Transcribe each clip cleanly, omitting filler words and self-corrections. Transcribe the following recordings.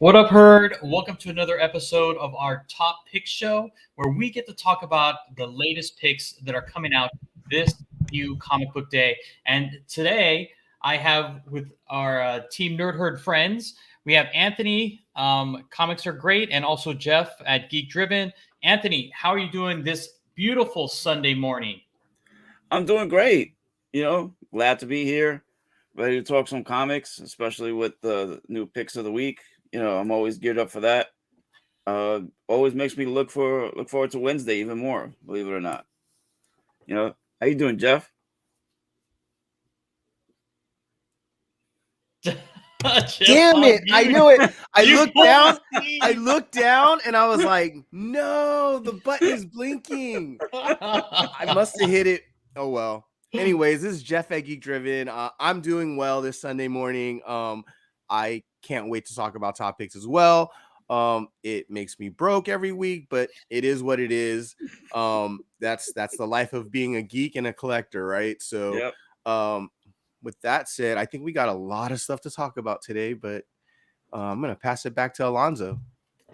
What up, Herd? Welcome to another episode of our Top Pick Show, where we get to talk about the latest picks that are coming out this new comic book day. And today, I have with our Team Nerd Herd friends, we have Anthony, Comics Are Great, and also Jeff at Geek Driven. Anthony, how are you doing this beautiful Sunday morning? I'm doing great. Glad to be here, ready to talk some comics, especially with the new picks of the week. I'm always geared up for that. Always makes me look forward to Wednesday even more, believe it or not. How you doing, Jeff? Damn it! I knew it. I You looked pulled down. the seat. I looked down, and I was like, "No, the button is blinking." I must have hit it. Oh well. Anyways, this is Jeff at Geek Driven. I'm doing well this Sunday morning. I can't wait to talk about topics as well. It makes me broke every week, but it is what it is. That's the life of being a geek and a collector, right? So, Yep. with that said, I think we got a lot of stuff to talk about today, but I'm going to pass it back to Alonzo.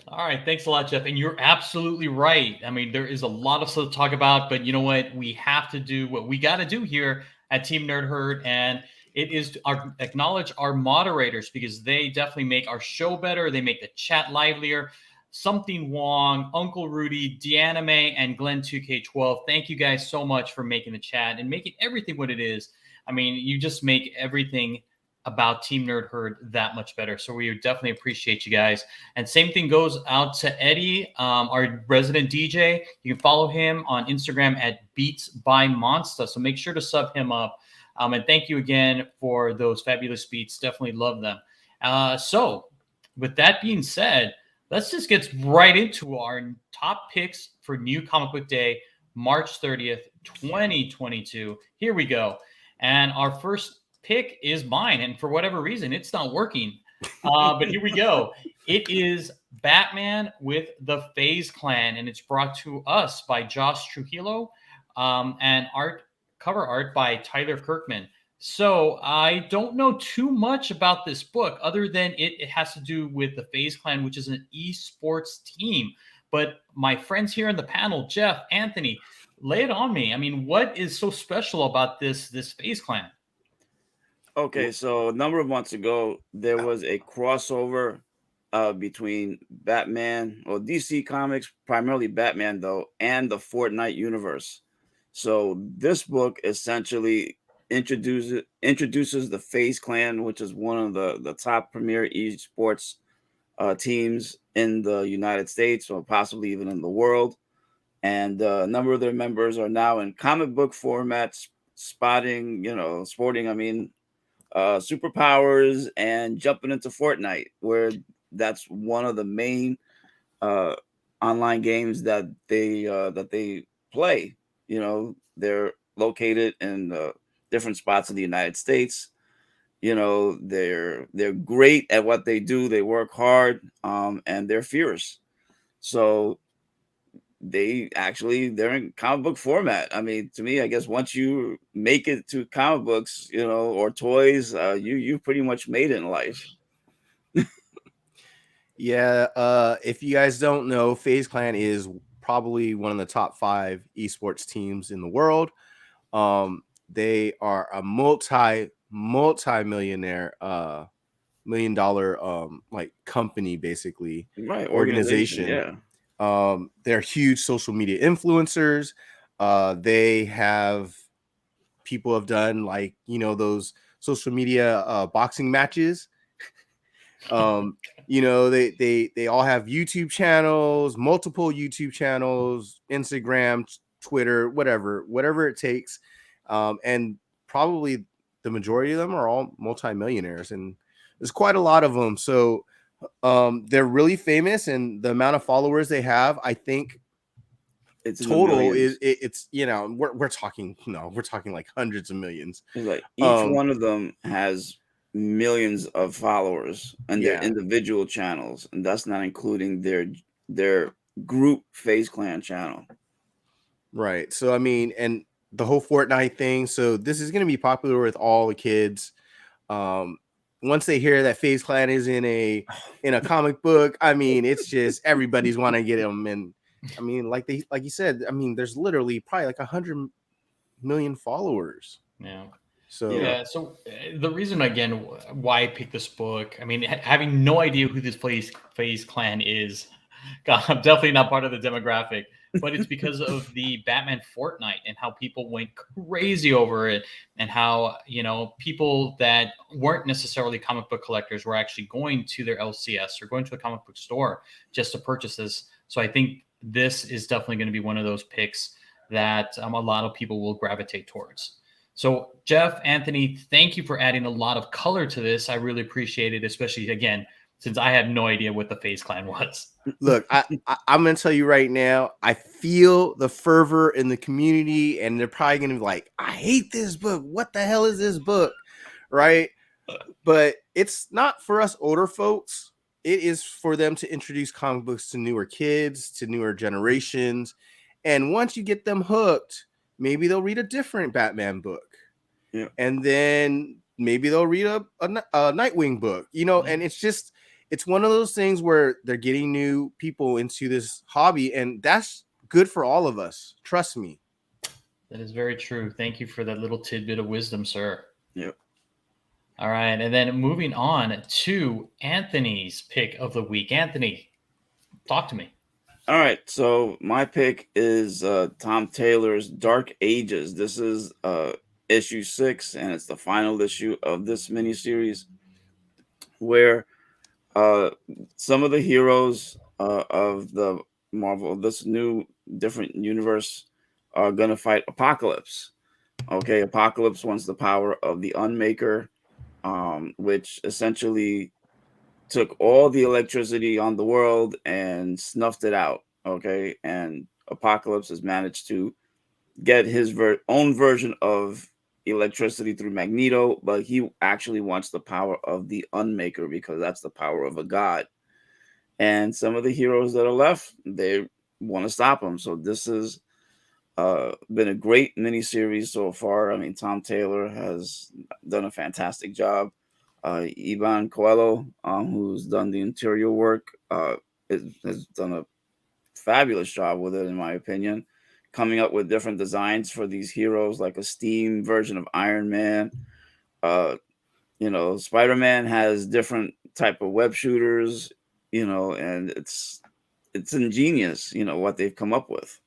All right, thanks a lot, Jeff. And you're absolutely right. I mean, there is a lot of stuff to talk about, but you know what? We have to do what we got to do here at Team Nerd Herd, and it is to acknowledge our moderators because they definitely make our show better. They make the chat livelier. Something Wong, Uncle Rudy, Deanime, and Glenn2K12. Thank you guys so much for making the chat and making everything what it is. I mean, you just make everything about Team Nerd Herd that much better. So we definitely appreciate you guys. And same thing goes out to Eddie, our resident DJ. You can follow him on Instagram at Beats by Monster. So make sure to sub him up. And thank you again for those fabulous beats. Definitely love them. So with that being said, let's just get right into our top picks for New Comic Book Day, March 30th, 2022. Here we go. And our first pick is mine, and for whatever reason, it's not working. But here we go. It is Batman with the FaZe Clan, and it's brought to us by Josh Trujillo, and cover art by Tyler Kirkman. So I don't know too much about this book, other than it has to do with the FaZe Clan, which is an esports team. But my friends here in the panel, Jeff, Anthony, lay it on me. I mean, what is so special about this FaZe Clan? Okay, so a number of months ago, there was a crossover between Batman or DC Comics, primarily Batman though, and the Fortnite universe. So this book essentially introduces the FaZe Clan, which is one of the top premier esports teams in the United States or possibly even in the world. And a number of their members are now in comic book formats, sporting, superpowers and jumping into Fortnite, where that's one of the main uh, online games that they play. They're located in different spots in the United States. They're great at what they do. They work hard, and they're fierce. So they're in comic book format. I mean, to me, I guess once you make it to comic books, or toys, you pretty much made it in life. Yeah, if you guys don't know, FaZe Clan is probably one of the top 5 esports teams in the world. They are a multi-millionaire $1 million like company, basically, Right, organization. yeah. They're huge social media influencers. They have people have done like those social media boxing matches. They all have YouTube channels, multiple YouTube channels, Instagram, Twitter, whatever it takes. And probably the majority of them are all multimillionaires, and there's quite a lot of them. So they're really famous, and the amount of followers they have, I think It's total is we're talking like hundreds of millions. It's like each one of them has millions of followers and their individual channels, and that's not including their group FaZe Clan channel. Right. So I mean, and the whole Fortnite thing. So this is going to be popular with all the kids. once they hear that FaZe Clan is in a comic book, I mean, it's just everybody's want to get them. And I mean, like you said, I mean, there's literally probably like 100 million followers. Yeah. So Yeah. So the reason again why I picked this book, I mean, having no idea who this FaZe Clan is, God, I'm definitely not part of the demographic. But it's because of the Batman Fortnite and how people went crazy over it, and how people that weren't necessarily comic book collectors were actually going to their LCS or going to a comic book store just to purchase this. So I think this is definitely going to be one of those picks that a lot of people will gravitate towards. So, Jeff, Anthony, thank you for adding a lot of color to this. I really appreciate it, especially, again, since I had no idea what the FaZe Clan was. Look, I'm going to tell you right now, I feel the fervor in the community, and they're probably going to be like, I hate this book. What the hell is this book? Right? But it's not for us older folks. It is for them to introduce comic books to newer kids, to newer generations. And once you get them hooked, maybe they'll read a different Batman book. Yeah. And then maybe they'll read a Nightwing book, and it's one of those things where they're getting new people into this hobby, and that's good for all of us. Trust me. That is very true. Thank you for that little tidbit of wisdom, sir. Yep. All right. And then moving on to Anthony's pick of the week. Anthony, talk to me. All right, so my pick is Tom Taylor's Dark Ages. This is issue 6, and it's the final issue of this miniseries, where some of the heroes of the Marvel, this new different universe, are going to fight Apocalypse. Okay, Apocalypse wants the power of the Unmaker, which essentially took all the electricity on the world and snuffed it out. Okay, and Apocalypse has managed to get his own version of electricity through Magneto, but he actually wants the power of the Unmaker because that's the power of a god. And some of the heroes that are left, they want to stop him. So this has been a great miniseries so far. I mean, Tom Taylor has done a fantastic job. Ivan Coelho, who's done the interior work, has done a fabulous job with it, in my opinion, coming up with different designs for these heroes, like a steam version of Iron Man. Spider-Man has different type of web shooters, and it's ingenious, what they've come up with.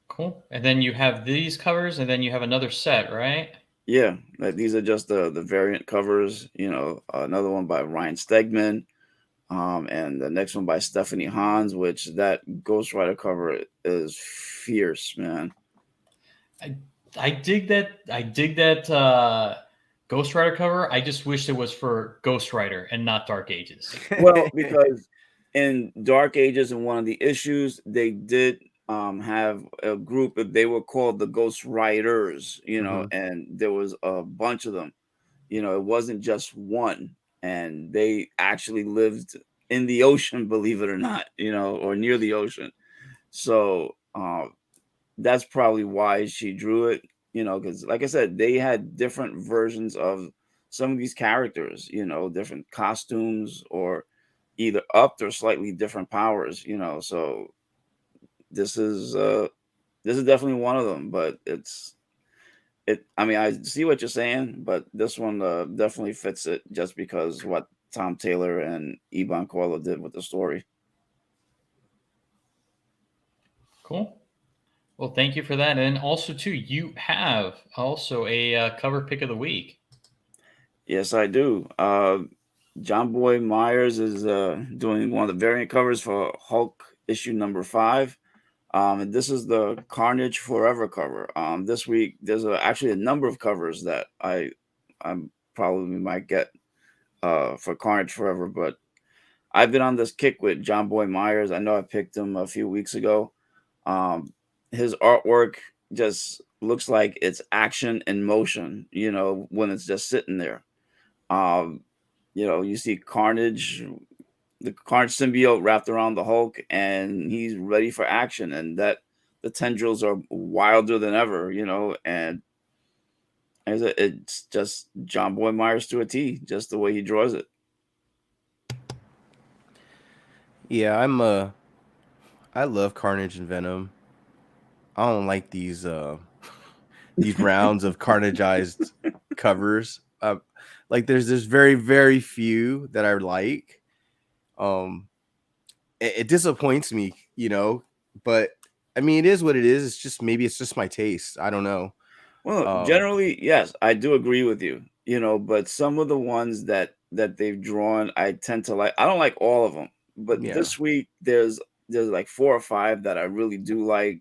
Cool. And then you have these covers, and then you have another set, right? Yeah, these are just the variant covers. Another one by Ryan Stegman, and the next one by Stephanie Hans, which that Ghost Rider cover is fierce, man. I dig that Ghost Rider cover. I just wish it was for Ghost Rider and not Dark Ages. Well, because in Dark Ages, in one of the issues, they did have a group that they were called the Ghost Riders, and there was a bunch of them. It wasn't just one, and they actually lived in the ocean, believe it or not, or near the ocean. So that's probably why she drew it, because like I said, they had different versions of some of these characters, different costumes or either upped or slightly different powers, so this is definitely one of them, but I mean, I see what you're saying, but this one definitely fits it just because what Tom Taylor and Ivan Coelho did with the story. Cool. Well, thank you for that. And also, too, you have also a cover pick of the week. Yes, I do. John Boy Myers is doing one of the variant covers for Hulk issue number 5. And this is the Carnage Forever cover. This week, there's actually a number of covers that I'm probably might get for Carnage Forever, but I've been on this kick with John Boy Myers. I know I picked him a few weeks ago. His artwork just looks like it's action in motion, when it's just sitting there. You see Carnage, the Carnage symbiote wrapped around the Hulk, and he's ready for action. And that the tendrils are wilder than ever, and It's just John Boy Myers to a T, just the way he draws it. Yeah, I love Carnage and Venom. I don't like these these rounds of carnageized covers. Like there's very very few that I like. Um, it disappoints me, but I mean, it is what it is. It's just maybe it's just my taste. I don't know. Well, Um, generally, yes, I do agree with you. But some of the ones that they've drawn, I tend to like. I don't like all of them, but yeah. this week there's like 4 or 5 that I really do like.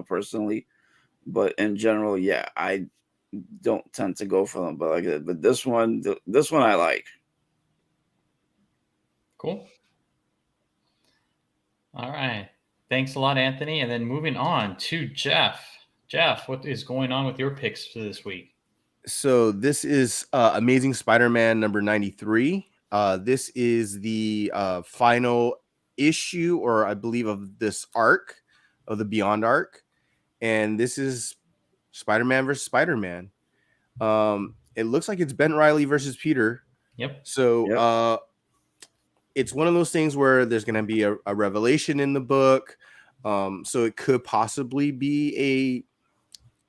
Personally, but in general, yeah, I don't tend to go for them. But but this one I like. Cool. All right. Thanks a lot, Anthony. And then moving on to Jeff. Jeff, what is going on with your picks for this week? So this is Amazing Spider-Man number 93. This is the final issue, or I believe of this arc, of the Beyond arc, and this is Spider-Man versus Spider-Man. It looks like it's Ben Reilly versus Peter. Yep. So Yep. it's one of those things where there's going to be a revelation in the book. So it could possibly be a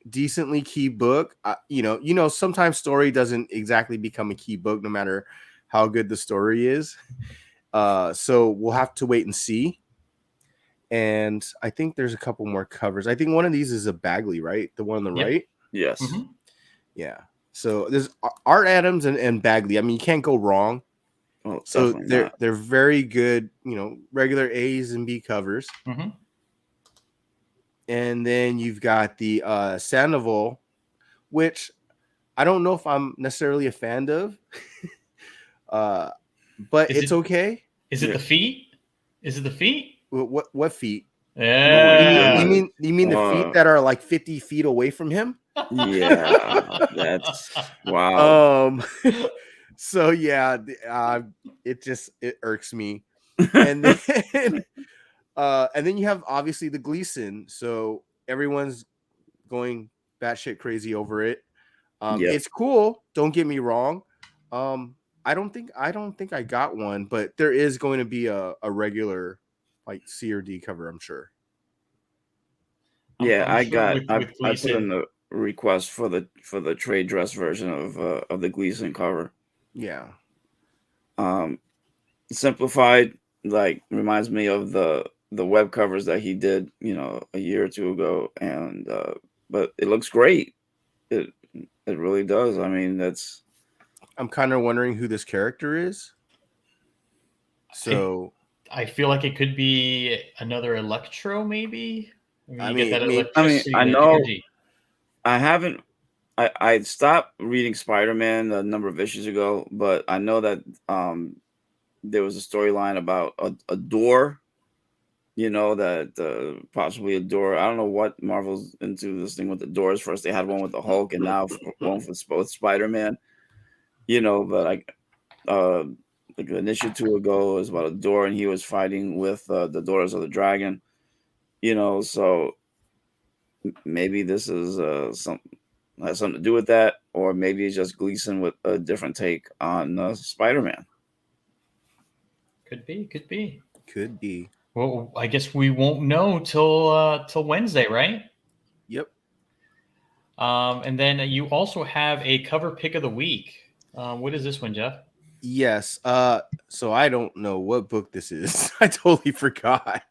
decently key book. Sometimes story doesn't exactly become a key book no matter how good the story is. So we'll have to wait and see. And I think there's a couple more covers. I think one of these is a Bagley, right? The one on the Yep. right. Yes. Mm-hmm. Yeah. So there's Art Adams and Bagley. I mean, you can't go wrong. Well, So definitely not. they're very good, regular A's and B covers. Mm-hmm. And then you've got the Sandoval, which I don't know if I'm necessarily a fan of, but it's okay. Is it the feet? Is it the feet? What feet? Yeah. You mean the feet that are like 50 feet away from him? Yeah, that's wow. So yeah, it irks me. And then you have obviously the Gleason. So everyone's going batshit crazy over it. Yep. It's cool. Don't get me wrong. I don't think I got one, but there is going to be a regular like C or D cover, I'm sure. Yeah, I'm sure with I put Gleason. in the request for the trade dress version of the Gleason cover. Yeah. Simplified, like, reminds me of the web covers that he did, a year or two ago, and but it looks great. It really does. I mean, that's I'm kind of wondering who this character is. So I feel like it could be another Electro, maybe. I You get that mean, electricity, I that know energy. I haven't. I stopped reading Spider-Man a number of issues ago, but I know that there was a storyline about a door, that possibly a door. I don't know what Marvel's into this thing with the doors. First, they had one with the Hulk, and now one with both Spider-Man. But like an issue 2 ago, it was about a door, and he was fighting with the Daughters of the Dragon. So maybe this is has something to do with that, or maybe it's just Gleason with a different take on Spider-Man. Could be. could be. Well, I guess we won't know till Wednesday, right? Yep. And then you also have a cover pick of the week. What is this one, Jeff? Yes. So I don't know what book this is. I totally forgot.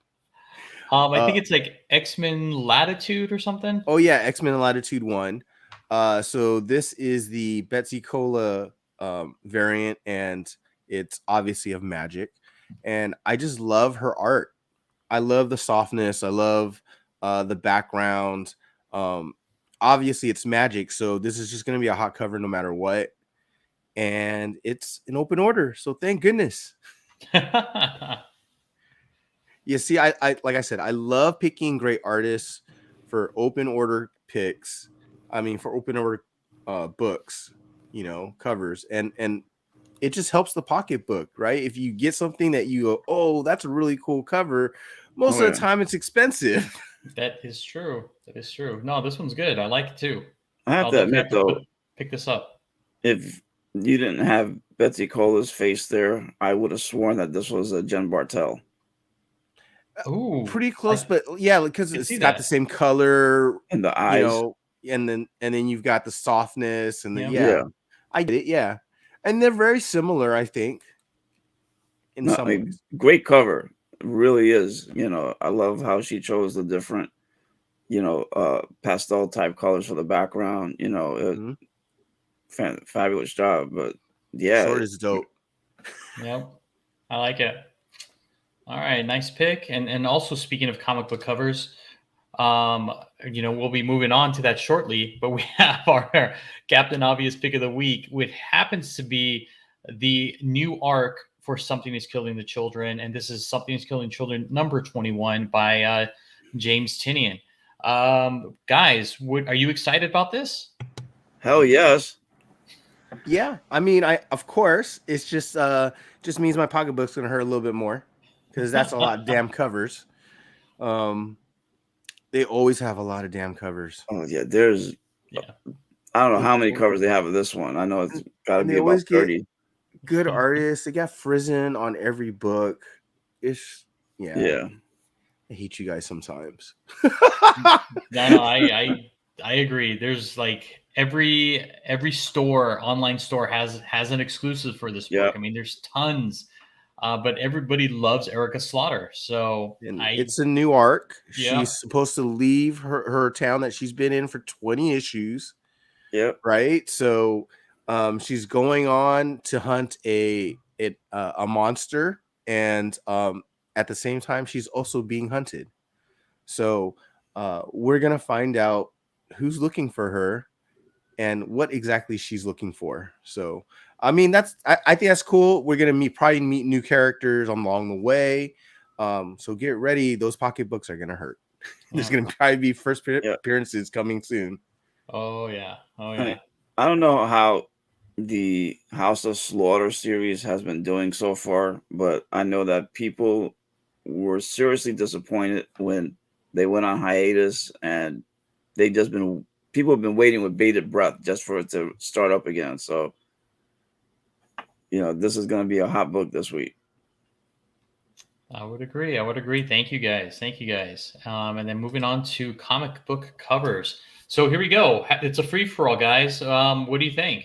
I think it's like X-Men Latitude or something. Oh yeah, X-Men Latitude 1. So this is the Betsy Cola variant, and it's obviously of Magic. And I just love her art. I love the softness. I love the background. Obviously it's Magic, so this is just gonna be a hot cover no matter what. And it's an open order, so thank goodness. You see, I like I said, I love picking great artists for open order picks. I mean, for open order books, covers, and it just helps the pocketbook, right? If you get something that you go, oh, that's a really cool cover, most of the time it's expensive. That is true. No, this one's good. I like it too. I have I'll to definitely admit have to though, pick this up. if you didn't have Betsy Cola's face there, I would have sworn that this was a Jen Bartel Ooh, Pretty I close, but yeah, because can it's see got the that. same color, in the you eyes. know, and then you've got the softness and the Yeah. yeah, Yeah. I get it, yeah, and they're very similar, I think, in No, some I mean, ways. great cover. It really is. I love how she chose the different, pastel type colors for the background. Mhm. Fabulous job. But yeah, Short is dope. Yep. I like it. All right, nice pick. And also speaking of comic book covers, um, we'll be moving on to that shortly, but we have our Captain Obvious pick of the week, which happens to be the new arc for Something is Killing the Children, and this is Something is Killing Children number 21 by James Tinian. Guys, are you excited about this? hell yes. Yeah, I mean, I of course, it's just means my pocketbook's gonna hurt a little bit more because that's a lot of damn covers. Um, they always have a lot of damn covers. Oh yeah, there's Yeah. I don't know And, how many and, covers they have of this one. I know it's got to and they be about always get 30. good artists. They got Frizen on every book. It's yeah. Yeah. I hate you guys sometimes. No, I agree. There's like every store, online store has an exclusive for this Yeah. book. I mean, there's tons, but everybody loves Erica Slaughter. So And it's a new arc. yeah, She's supposed to leave her town that she's been in for 20 issues, Yep. right? So she's going on to hunt a monster, and at the same time she's also being hunted. So we're gonna find out who's looking for her and what exactly she's looking for. So I mean I think that's cool. We're gonna probably meet new characters along the way. So get ready, those pocketbooks are gonna hurt. There's yeah. gonna probably be first Yeah. appearances coming soon. Oh yeah, oh I yeah. mean, I don't know how the House of Slaughter series has been doing so far, but I know that people were seriously disappointed when they went on hiatus, and they just been people have been waiting with bated breath just for it to start up again. So, this is going to be a hot book this week. I would agree. I would agree. Thank you guys. Thank you guys. And then moving on to comic book covers. So here we go. It's a free for all, guys. What do you think?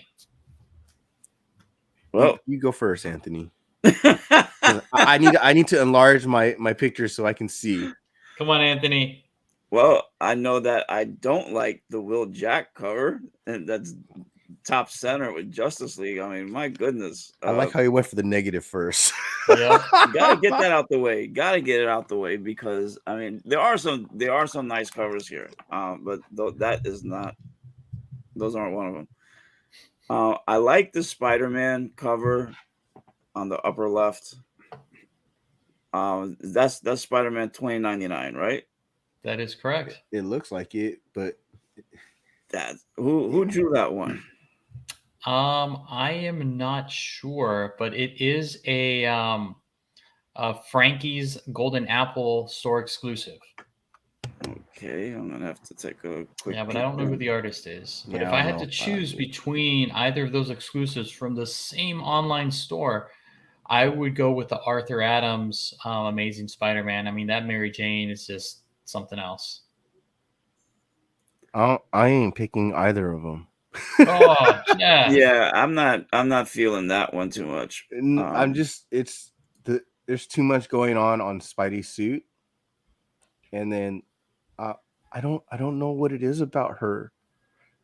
Well, You go first, Anthony. 'Cause I need to enlarge my picture so I can see. Come on, Anthony. well, I know that I don't like the Will Jack cover, and that's top center with Justice League. I mean, my goodness. I like how you went for the negative first. Yeah. Gotta get that out the way. Gotta get it out the way because I mean there are some nice covers here. But that is not those aren't one of them. I like the Spider-Man cover on the upper left. That's Spider-Man 2099, right? That is correct. It looks like it, but That who drew that one? I am not sure, but it is a Frankie's Golden Apple store exclusive. Okay, I'm gonna have to take a quick Yeah, but I peek don't know who then. the artist is. But yeah, if I I don't had know to if choose between either of those exclusives from the same online store, I would go with the Arthur Adams Amazing Spider-Man. I mean, that Mary Jane is just something else. I ain't picking either of them. Oh, Jeff. Yeah, I'm not feeling that one too much. I'm just there's too much going on Spidey's suit, and then I don't know what it is about her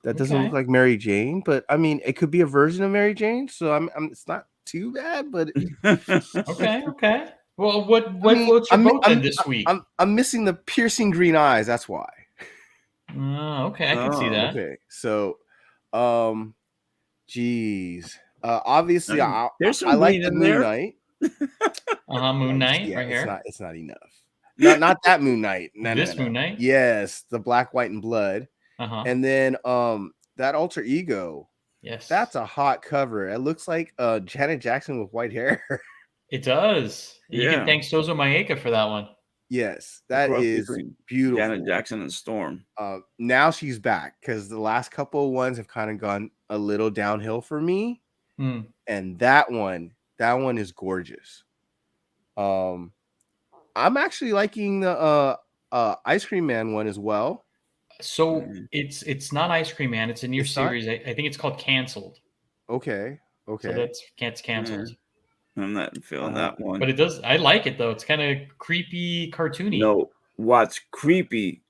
that doesn't look Okay. like Mary Jane, but I mean it could be a version of Mary Jane, so I'm it's not too bad, but Okay. Okay. Well, what I mean floats your boat then this week? I'm missing the piercing green eyes. That's why. Okay, I can see Oh, that. Okay, so geez, obviously there's some I like green the in Moon there. Knight. Moon Knight Yeah, right here. it's not enough. Not that Moon Knight. No, This Moon Knight. Yes, the black, white, and blood. And And then that alter ego. yes, That's a hot cover. It looks like Janet Jackson with white hair. it does. You can Yeah. thank Sozo Maeka for that one. Yes, The that cross is between beautiful. Janet Jackson and Storm. Now she's back because the last couple of ones have kind of gone a little downhill for me. And that one is gorgeous. I'm actually liking the Ice Cream Man one as well. So it's not Ice Cream Man. It's a new It's not? series. I think it's called Canceled. Okay. So it's canceled. I'm not feeling that one. But it does. I like it though. It's kind of creepy, cartoony. No, what's creepy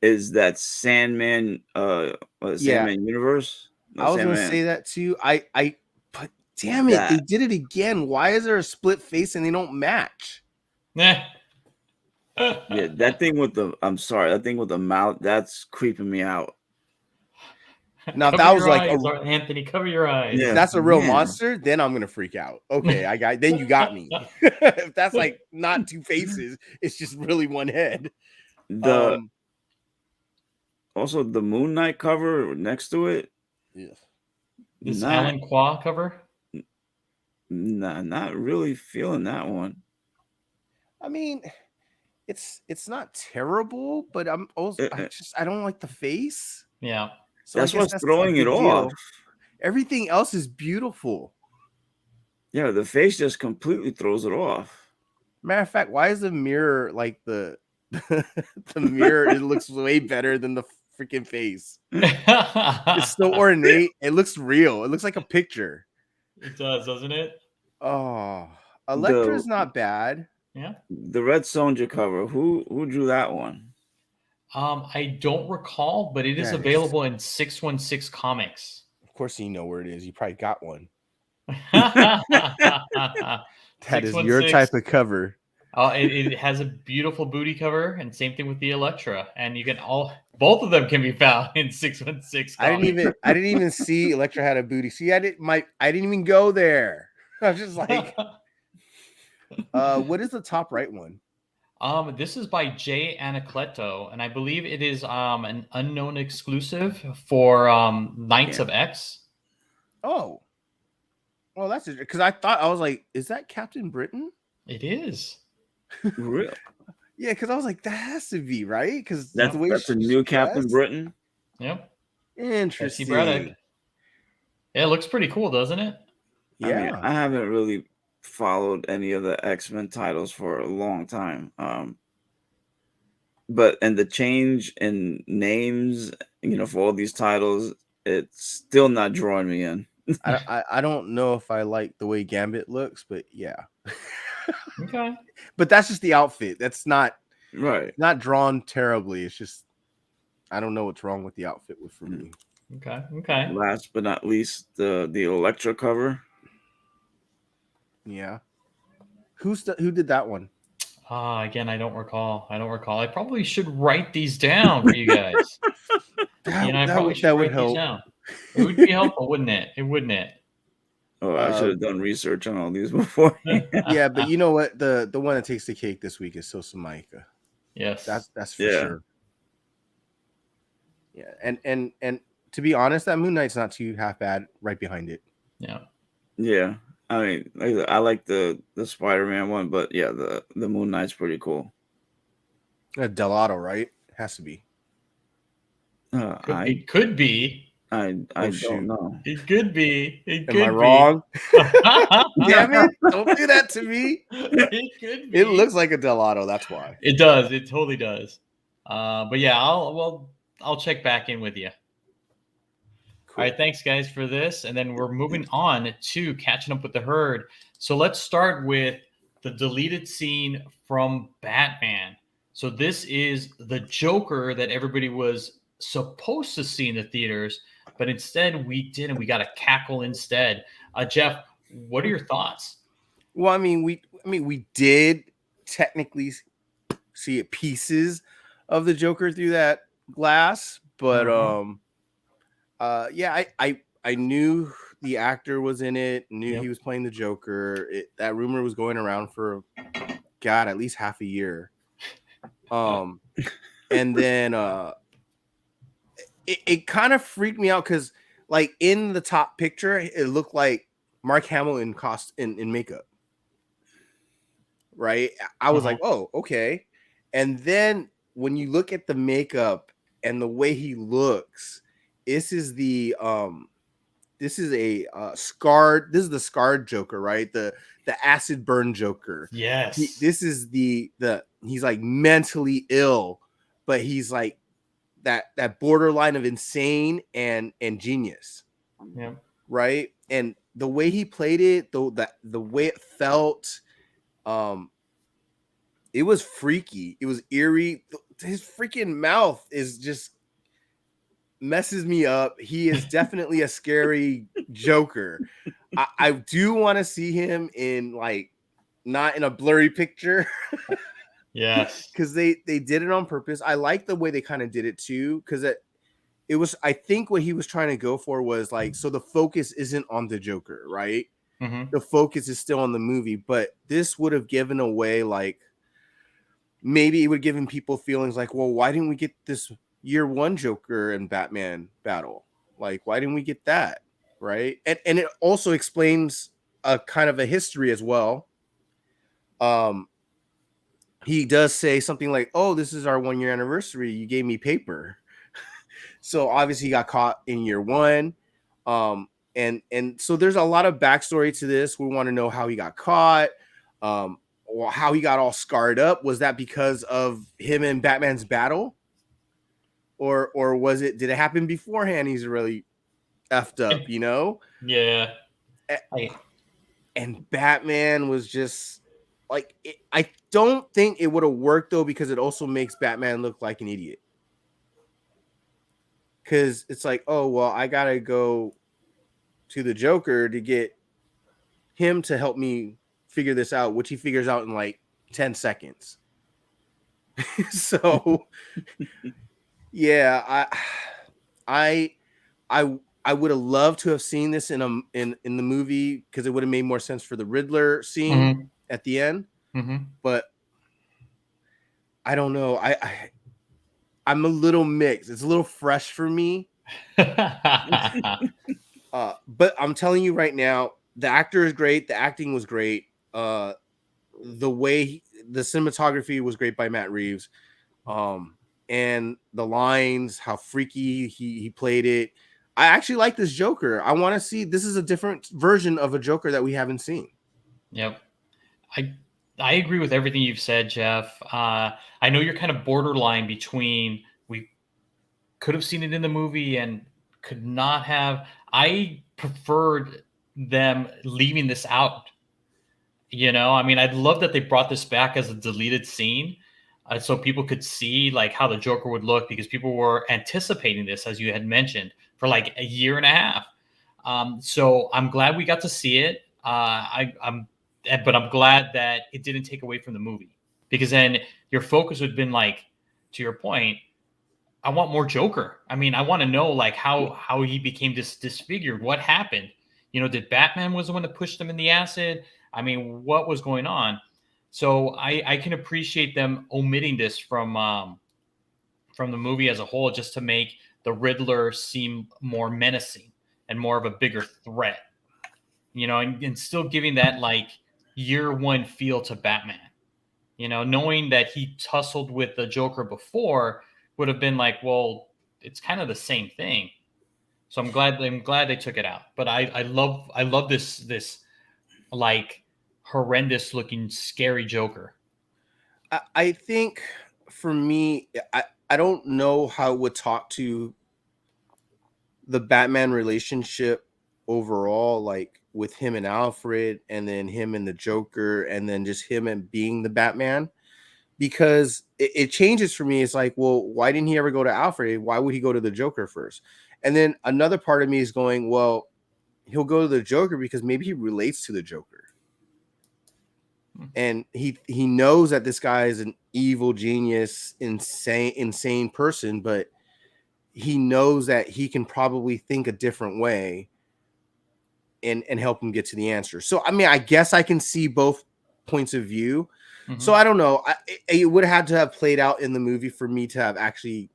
is that Sandman, Sandman universe. No, I was gonna Sandman. say that too. But damn it, they did it again. Why is there a split face and they don't match? Yeah, that thing with the mouth, that's creeping me out. Now if that was like Anthony, cover your eyes. If that's a real monster, then I'm gonna freak out. Okay, then you got me. If that's like not two faces, it's just really one head. Also the Moon Knight cover next to it. Yes. This Alan Qua cover? Nah, not really feeling that one. I mean, it's not terrible, but I don't like the face. Yeah. So that's what's throwing it off. Everything else is beautiful. Yeah, the face just completely throws it off. Matter of fact, why is the mirror like the mirror? It looks way better than the freaking face. It's so ornate. It looks real. It looks like a picture. It does, doesn't it? Oh, Elektra's not bad. Yeah. The Red Sonja cover. Who drew that one? I don't recall, but it is available in 616 Comics. Of course, you know where it is. You probably got one. That is your type of cover. It has a beautiful booty cover, and same thing with the Elektra. And you can both of them can be found in 616. I didn't even see Elektra had a booty. See, I didn't even go there. I was just like, what is the top right one? This is by Jay Anacleto, and I believe it is an unknown exclusive for Knights of X. Oh, well, that's it. Because I was like, is that Captain Britain? It is. Really? Yeah, because I was like, that has to be right. Because that's a new Captain Britain. Yep. Interesting. Yeah, it looks pretty cool, doesn't it? Yeah. I mean, I haven't really followed any of the X-Men titles for a long time. But the change in names, for all these titles, it's still not drawing me in. I don't know if I like the way Gambit looks, but yeah. Okay. But that's just the outfit. That's not right. Not drawn terribly. It's just I don't know what's wrong with the outfit for me. Okay. Last but not least, the Elektra cover. Yeah. Who did that one? Again, I don't recall. I probably should write these down for you guys. that would help. It would be helpful, wouldn't it? Oh, I should have done research on all these before. Yeah, but you know what? The one that takes the cake this week is Sosamaika. Yes, that's for sure. Yeah, and to be honest, that Moon Knight's not too half bad. Right behind it. Yeah. I mean, I like the Spider-Man one, but yeah, the Moon Knight's pretty cool. Delato, right? Has to be. It could be. I don't know. It could be. Am I wrong? Damn it! Don't do that to me. It could be. It looks like a Delato. That's why. It does. It totally does. But yeah, I'll check back in with you. Cool. All right, thanks guys for this, and then we're moving on to catching up with the herd. So let's start with the deleted scene from Batman. So this is the Joker that everybody was supposed to see in the theaters, but instead we didn't. We got a cackle instead. Jeff, what are your thoughts? Well, I mean, we did technically see pieces of the Joker through that glass, but yeah, I knew the actor was in it, knew he was playing the Joker. That rumor was going around for at least half a year. And then it kind of freaked me out because like in the top picture, it looked like Mark Hamill in makeup. Right? I was like, oh, okay. And then when you look at the makeup and the way he looks, this is the scarred. This is the scarred Joker, right? The acid burn Joker. Yes. This is the he's like mentally ill, but he's like that borderline of insane and genius. Yeah. Right? And the way he played it, the way it felt, it was freaky. It was eerie. His freaking mouth is just messes me up. He is definitely a scary Joker. I do want to see him in like not in a blurry picture. Yes. Because they did it on purpose. I like the way they kind of did it too, because it was, I think what he was trying to go for was like, so the focus isn't on the Joker, right? Mm-hmm. The focus is still on the movie, but this would have given away, like, maybe it would have given people feelings like, well, why didn't we get this year one Joker and Batman battle? Like, why didn't we get that? Right. And it also explains a kind of a history as well. He does say something like, oh, this is our 1 year anniversary. You gave me paper. So obviously he got caught in year one. And so there's a lot of backstory to this. We want to know how he got caught, or how he got all scarred up. Was that because of him and Batman's battle? Or did it happen beforehand? He's really effed up, you know? Yeah. And Batman was just like, I don't think it would have worked though, because it also makes Batman look like an idiot. Because it's like, oh, well, I got to go to the Joker to get him to help me figure this out, which he figures out in like 10 seconds. So, yeah, I would have loved to have seen this in the movie, because it would have made more sense for the Riddler scene at the end. But I don't know. I'm a little mixed. It's a little fresh for me. But I'm telling you right now, the actor is great. The acting was great. The way the cinematography was great by Matt Reeves. And the lines, how freaky he played it. I actually like this Joker. I want to see, this is a different version of a Joker that we haven't seen. Yep. I agree with everything you've said, Jeff. I know you're kind of borderline between we could have seen it in the movie and could not have. I preferred them leaving this out. You know, I mean, I'd love that they brought this back as a deleted scene, so people could see like how the Joker would look, because people were anticipating this, as you had mentioned, for like a year and a half. So I'm glad we got to see it. But I'm glad that it didn't take away from the movie, because then your focus would have been like, to your point, I want more Joker. I mean, I want to know like how he became disfigured. What happened? You know, did Batman was the one that pushed him in the acid? I mean, what was going on? So I can appreciate them omitting this from the movie as a whole, just to make the Riddler seem more menacing and more of a bigger threat. You know, and still giving that like year one feel to Batman. You know, knowing that he tussled with the Joker before would have been like, well, it's kind of the same thing. So I'm glad they took it out. But I love this like horrendous looking scary Joker. I think for me, I don't know how it would talk to the Batman relationship overall, like with him and Alfred, and then him and the Joker, and then just him and being the Batman, because it changes for me. It's like, well, why didn't he ever go to Alfred? Why would he go to the Joker first? And then another part of me is going, well, he'll go to the Joker because maybe he relates to the Joker. And he knows that this guy is an evil genius, insane person, but he knows that he can probably think a different way and help him get to the answer. So, I mean, I guess I can see both points of view. So I don't know. It would have had to have played out in the movie for me to have actually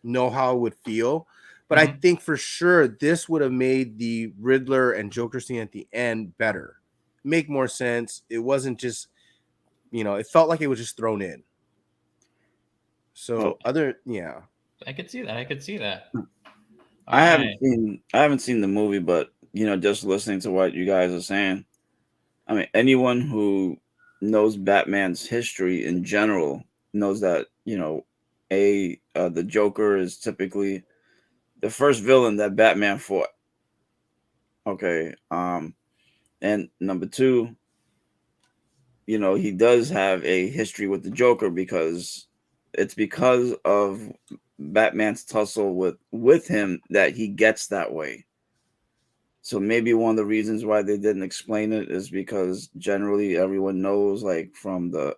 know how it would feel. But I think for sure this would have made the Riddler and Joker scene at the end better, make more sense. It wasn't just, it felt like it was just thrown in. So yeah. I could see that. I could see that. All I haven't right. seen the movie, but just listening to what you guys are saying, I mean, anyone who knows Batman's history in general knows that the Joker is typically the first villain that Batman fought. Okay, and number two, he does have a history with the Joker because it's because of Batman's tussle with him that he gets that way. So maybe one of the reasons why they didn't explain it is because generally everyone knows, like from the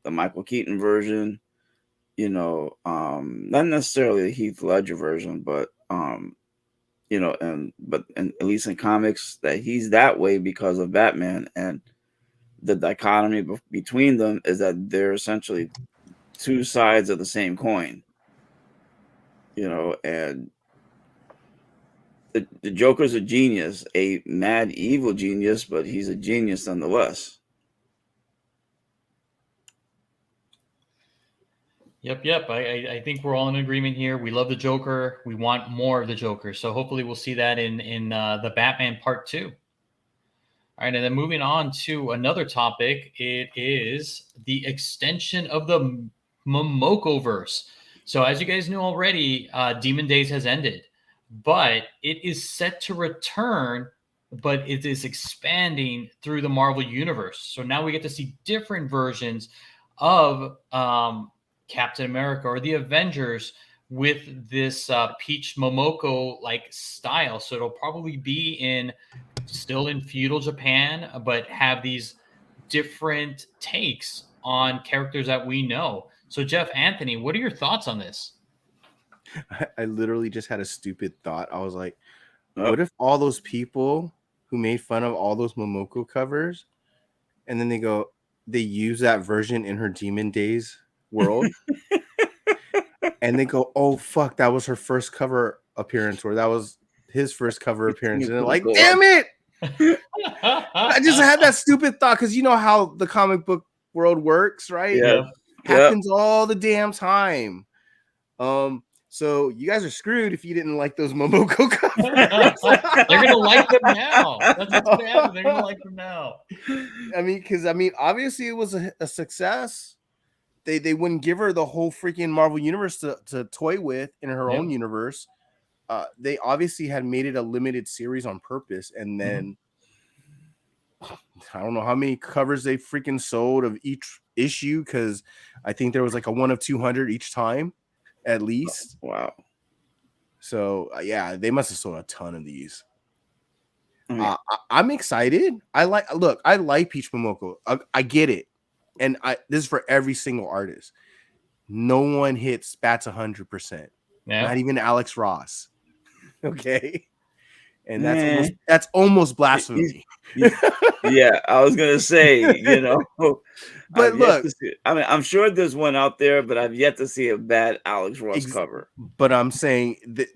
Michael Keaton version, not necessarily the Heath Ledger version, but at least in comics that he's that way because of Batman, and the dichotomy between them is that they're essentially two sides of the same coin, and the Joker's a genius, a mad evil genius, but he's a genius nonetheless. Yep. I think we're all in agreement here. We love the Joker. We want more of the Joker. So hopefully we'll see that in the Batman Part 2. All right, and then moving on to another topic, it is the extension of the Momoko verse. So as you guys know already, Demon Days has ended, but it is set to return, but it is expanding through the Marvel Universe. So now we get to see different versions of Captain America or the Avengers with this Peach Momoko like style. So it'll probably be still in feudal Japan, but have these different takes on characters that we know. So Jeff, Anthony, what are your thoughts on this? I literally just had a stupid thought. I was like, Oh. what if all those people who made fun of all those Momoko covers, and then they use that version in her Demon Days world, and they go, oh fuck, that was her first cover appearance, or that was his first cover appearance, and they're like, damn it! I just had that stupid thought because you know how the comic book world works, right? Yeah. Happens all the damn time. So you guys are screwed if you didn't like those Momoko covers. They're gonna like them now. That's what's gonna happen. They're gonna like them now. I mean, obviously it was a success. They wouldn't give her the whole freaking Marvel universe to toy with in her own universe. They obviously had made it a limited series on purpose, and then I don't know how many covers they freaking sold of each issue, because I think there was like a 1 of 200 each time, at least. Wow. So yeah, they must have sold a ton of these. I'm excited. I like Peach Momoko. I get it, and this is for every single artist. No one hits Bats 100%. Not even Alex Ross. Okay, and that's almost blasphemy. Yeah, I was gonna say, but look, I mean, I'm sure there's one out there, but I've yet to see a bad Alex Ross cover. But I'm saying that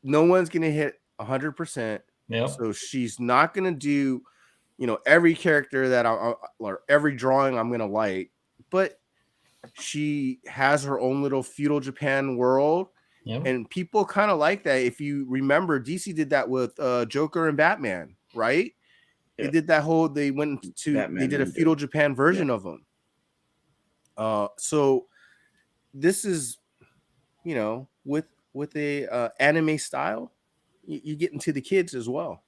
no one's gonna hit 100%. Yep. So she's not gonna do, every character that or every drawing I'm gonna like, but she has her own little feudal Japan world. Yep. And people kind of like that. If you remember, DC did that with Joker and Batman, right? Yeah. They did that whole. They went to. Batman, they did a feudal Japan version of them. So this is, with a anime style, you get into the kids as well.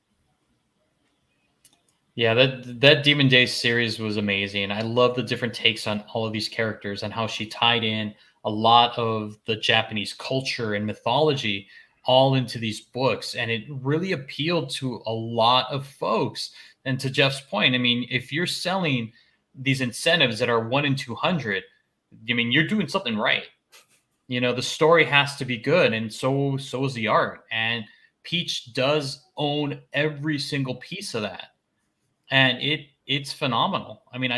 Yeah, that Demon Days series was amazing. I love the different takes on all of these characters and how she tied in a lot of the Japanese culture and mythology all into these books. And it really appealed to a lot of folks. And to Jeff's point, I mean, if you're selling these incentives that are 1 in 200, I mean, you're doing something right. The story has to be good. And so is the art. And Peach does own every single piece of that. And it's phenomenal. I mean,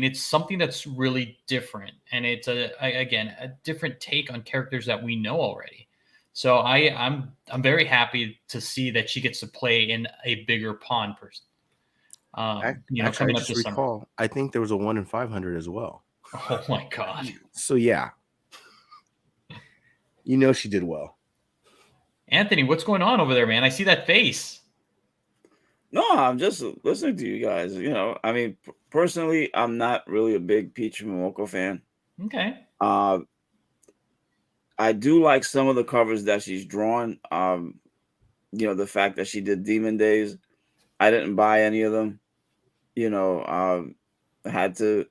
it's something that's really different, and it's a different take on characters that we know already. So I'm very happy to see that she gets to play in a bigger pond person. Coming up this summer. I think there was a 1 in 500 as well. Oh my god! So yeah. You know she did well. Anthony, what's going on over there, man? I see that face. No, I'm just listening to you guys. I mean, personally, I'm not really a big Peach Momoko fan. Okay. I do like some of the covers that she's drawn. The fact that she did Demon Days, I didn't buy any of them. I had to,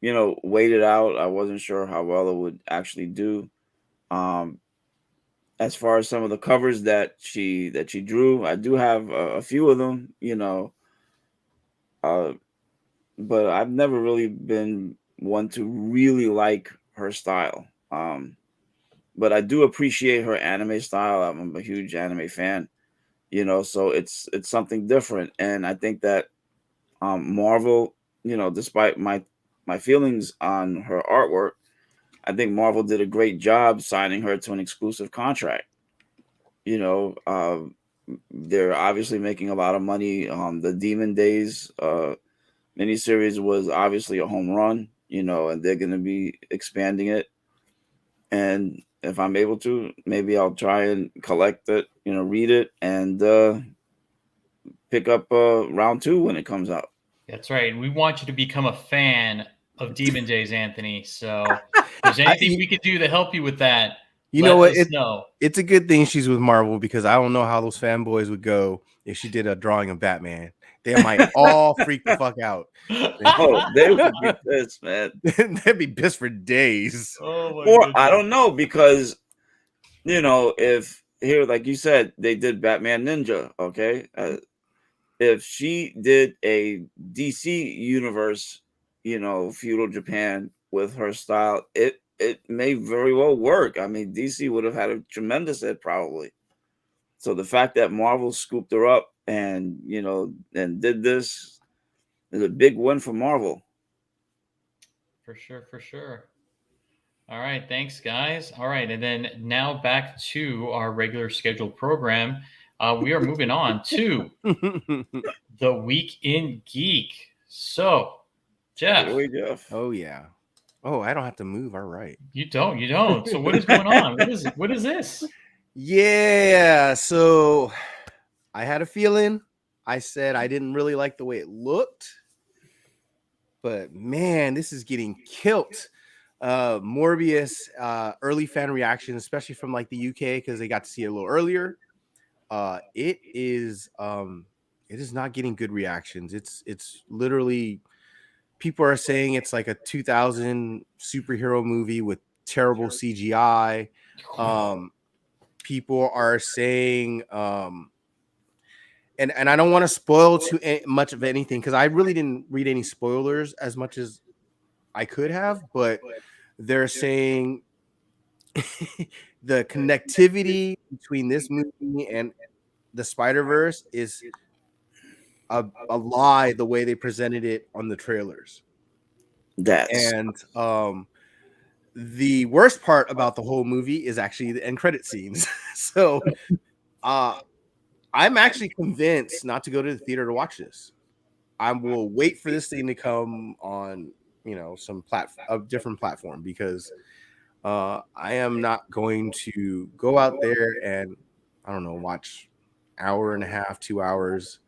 wait it out. I wasn't sure how well it would actually do. As far as some of the covers that she drew, I do have a few of them. But I've never really been one to really like her style. But I do appreciate her anime style. I'm a huge anime fan, so it's something different. And I think that Marvel, despite my feelings on her artwork, I think Marvel did a great job signing her to an exclusive contract. They're obviously making a lot of money. The Demon Days miniseries was obviously a home run, and they're going to be expanding it. And if I'm able to, maybe I'll try and collect it, read it, and pick up round 2 when it comes out. That's right. We want you to become a fan of Demon Days, Anthony. So if there's anything we could do to help you with that, know what? No. It's a good thing she's with Marvel, because I don't know how those fanboys would go if she did a drawing of Batman. They might all freak the fuck out. Oh, they would be pissed, man. They'd be pissed for days. Oh, Or I don't know, because if here, like you said, they did Batman Ninja. Okay, if she did a DC universe, feudal Japan with her style, it may very well work. I mean, DC would have had a tremendous hit probably. So the fact that Marvel scooped her up and and did this is a big win for Marvel. For sure. All right, thanks, guys. All right, and then now back to our regular scheduled program. We are moving on to the Week in Geek. So, Jeff. Oh, yeah. Oh, I don't have to move. All right. You don't. So what is going on? What is this? Yeah, so I had a feeling. I said I didn't really like the way it looked. But, man, this is getting killed. Morbius, early fan reaction, especially from like the UK, because they got to see it a little earlier. It is not getting good reactions. It's literally, people are saying it's like a 2000 superhero movie with terrible CGI. People are saying, and I don't want to spoil too much of anything, because I really didn't read any spoilers as much as I could have, but they're saying the connectivity between this movie and the Spider-Verse is a lie, the way they presented it on the trailers. And the worst part about the whole movie is actually the end credit scenes. So I'm actually convinced not to go to the theater to watch this. I will wait for this thing to come on, some different platform, because I am not going to go out there and, I don't know, watch hour and a half, 2 hours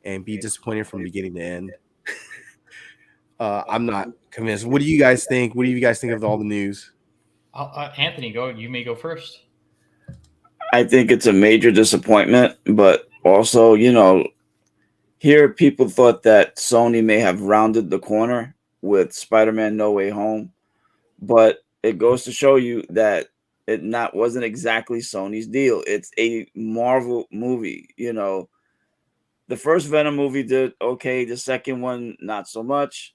and be disappointed from beginning to end. I'm not convinced. What do you guys think? What do you guys think of all the news? Anthony, go. You may go first. I think it's a major disappointment, but also, here people thought that Sony may have rounded the corner with Spider-Man No Way Home, but it goes to show you that it wasn't exactly Sony's deal. It's a Marvel movie. The first Venom movie did okay. The second one, not so much.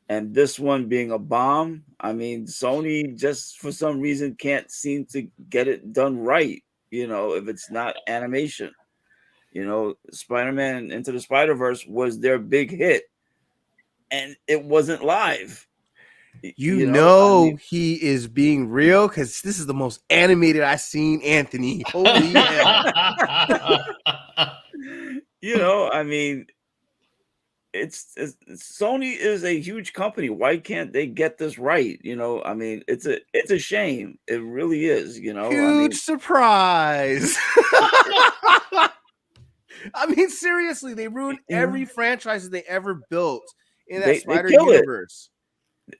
And this one being a bomb, I mean, Sony just for some reason can't seem to get it done right, if it's not animation. Spider-Man Into the Spider-Verse was their big hit, and it wasn't live. You know, he is being real, because this is the most animated I've seen Anthony. Holy hell. I mean, Sony is a huge company. Why can't they get this right? I mean, it's a shame. It really is. I Huge mean, surprise. I mean, seriously, they ruined every franchise that they ever built in that they Spider kill it, universe.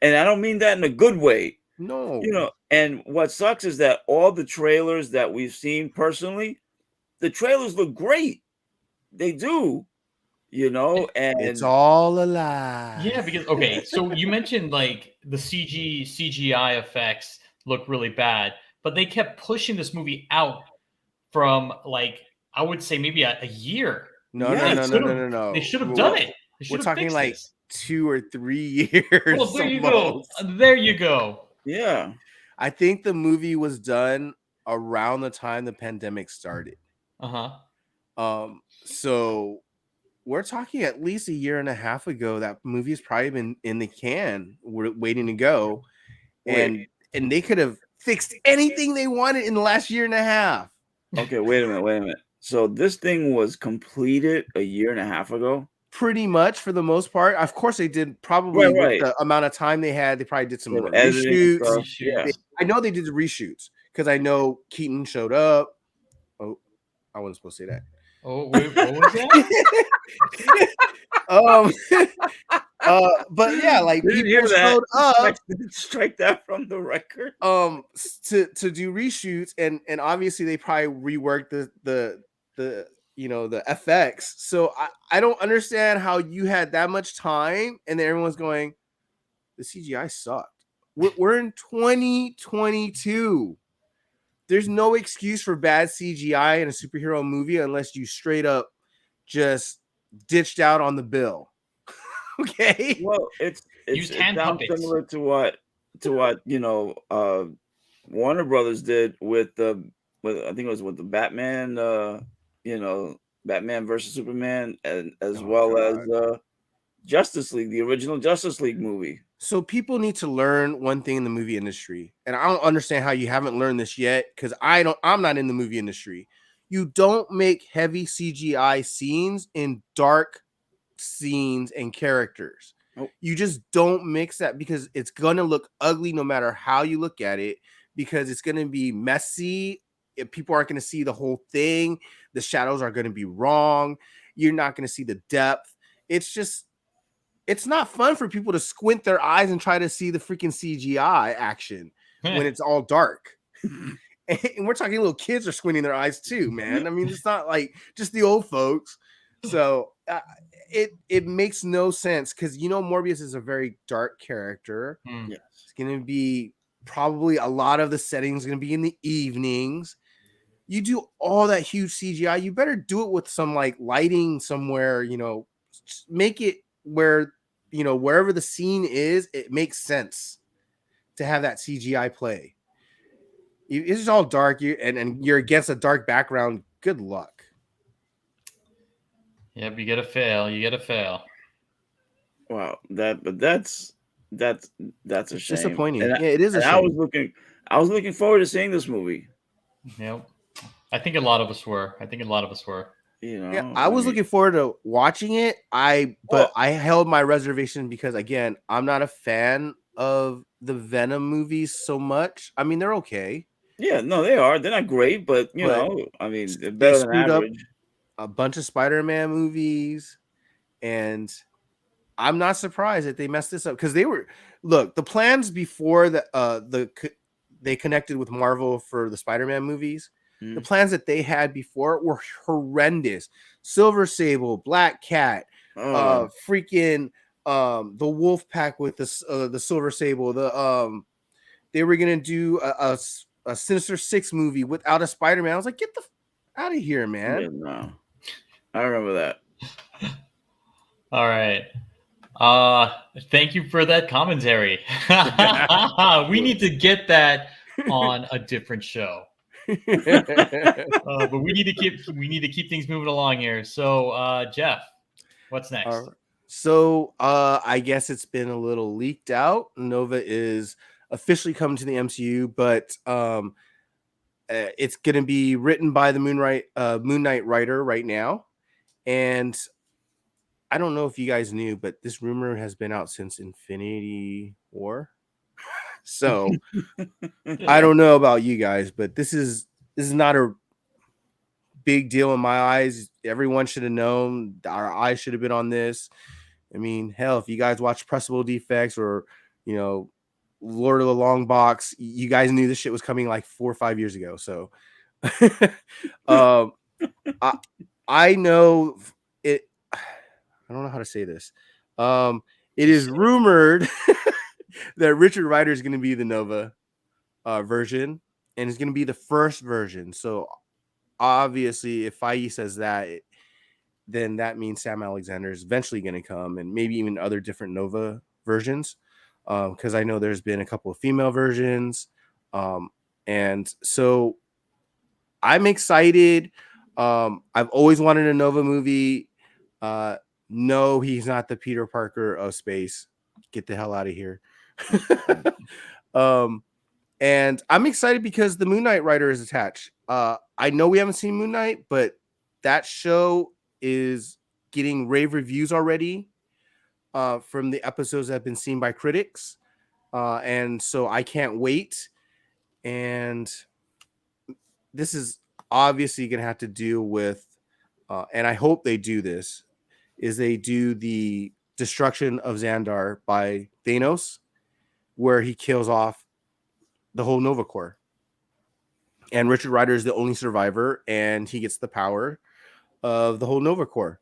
and I don't mean that in a good way. No. And what sucks is that all the trailers that we've seen personally, the trailers look great. They do, It's and all a lie. Yeah, because okay, so you mentioned like the CGI effects look really bad, but they kept pushing this movie out from like I would say maybe a year. No, yeah, They should have We're, done it. They we're should have talking fixed like this. 2 or 3 years. Well, there you almost. go. There you go. yeah. I think the movie was done around the time the pandemic started. Uh-huh. So we're talking at least a year and a half ago. That movie's probably been in the can, we're waiting to go, Wait. and they could have fixed anything they wanted in the last year and a half. Okay, wait a minute. So this thing was completed a year and a half ago. Pretty much for the most part. Of course, they did probably with Right. the amount of time they had. They probably did some Editing and reshoots. stuff. Yeah. I know they did the reshoots because I know Keaton showed up. Oh, I wasn't supposed to say that. Oh, wait, what was that? But yeah, like Didn't people hear that. showed up. Strike that from the record. To do reshoots, and obviously they probably reworked the the FX. So I don't understand how you had that much time and then everyone's going, the CGI sucked. We're in 2022. There's no excuse for bad CGI in a superhero movie unless you straight up just ditched out on the bill. Okay. Well, it sounds puppets. similar to what Warner Brothers did with I think it was with the Batman, Batman versus Superman, and as as Justice League, the original Justice League movie. So people need to learn one thing in the movie industry, and I don't understand how you haven't learned this yet because I'm not in the movie industry. You don't make heavy CGI scenes in dark scenes and characters. Nope. You just don't mix that because it's gonna look ugly no matter how you look at it, because it's gonna be messy. If people aren't gonna see the whole thing, the shadows are gonna be wrong. You're not gonna see the depth. It's not fun for people to squint their eyes and try to see the freaking CGI action when it's all dark. And we're talking little kids are squinting their eyes too, man. I mean, it's not like just the old folks. So it makes no sense because Morbius is a very dark character. Yes. It's gonna be probably a lot of the settings going to be in the evenings. You do all that huge CGI, you better do it with some like lighting somewhere, make it where, wherever the scene is, it makes sense to have that CGI play. It's just all dark, and you're against a dark background. Good luck. Yep, you gotta fail. Wow, that's a shame. Disappointing. And it is a shame. I was looking forward to seeing this movie. Yep. I think a lot of us were. I was looking forward to watching it. I held my reservation because, again, I'm not a fan of the Venom movies so much. I mean, they're okay. Yeah, no, they are. They're not great, but I mean, they're better than average. A bunch of SpiderMan movies, and I'm not surprised that they messed this up because the plans before they connected with Marvel for the Spider-Man movies. The plans that they had before were horrendous. Silver Sable, Black Cat, freaking the Wolf Pack with the Silver Sable. They were gonna do a Sinister Six movie without a Spider-Man. I was like, get the out of here, man. Yeah, no. I remember that. All right. Thank you for that commentary. We need to get that on a different show. But we need to keep things moving along here. So, Jeff, what's next? So, I guess it's been a little leaked out. Nova is officially coming to the MCU, but it's going to be written by the Moon Knight writer right now, and I don't know if you guys knew, but this rumor has been out since Infinity War. So I don't know about you guys, but this is not a big deal in my eyes. Everyone should have known. Our eyes should have been on this. I mean, hell, if you guys watch Pressable Defects or, you know, Lord of the Long Box, you guys knew this shit was coming like 4 or 5 years ago. So um I I know it. I don't know how to say this. It is rumored that Richard Rider is going to be the Nova version, and it's going to be the first version. So obviously, if Feige says that, then that means Sam Alexander is eventually going to come, and maybe even other different Nova versions. Because I know there's been a couple of female versions, and so I'm excited. I've always wanted a Nova movie. No, he's not the Peter Parker of space. Get the hell out of here. And I'm excited because the Moon Knight writer is attached. I know we haven't seen Moon Knight, but that show is getting rave reviews already from the episodes that have been seen by critics. And so I can't wait. And this is obviously going to have to do with, and I hope they do this, is they do the destruction of Xandar by Thanos, where he kills off the whole Nova Corps. And Richard Rider is the only survivor, and he gets the power of the whole Nova Corps.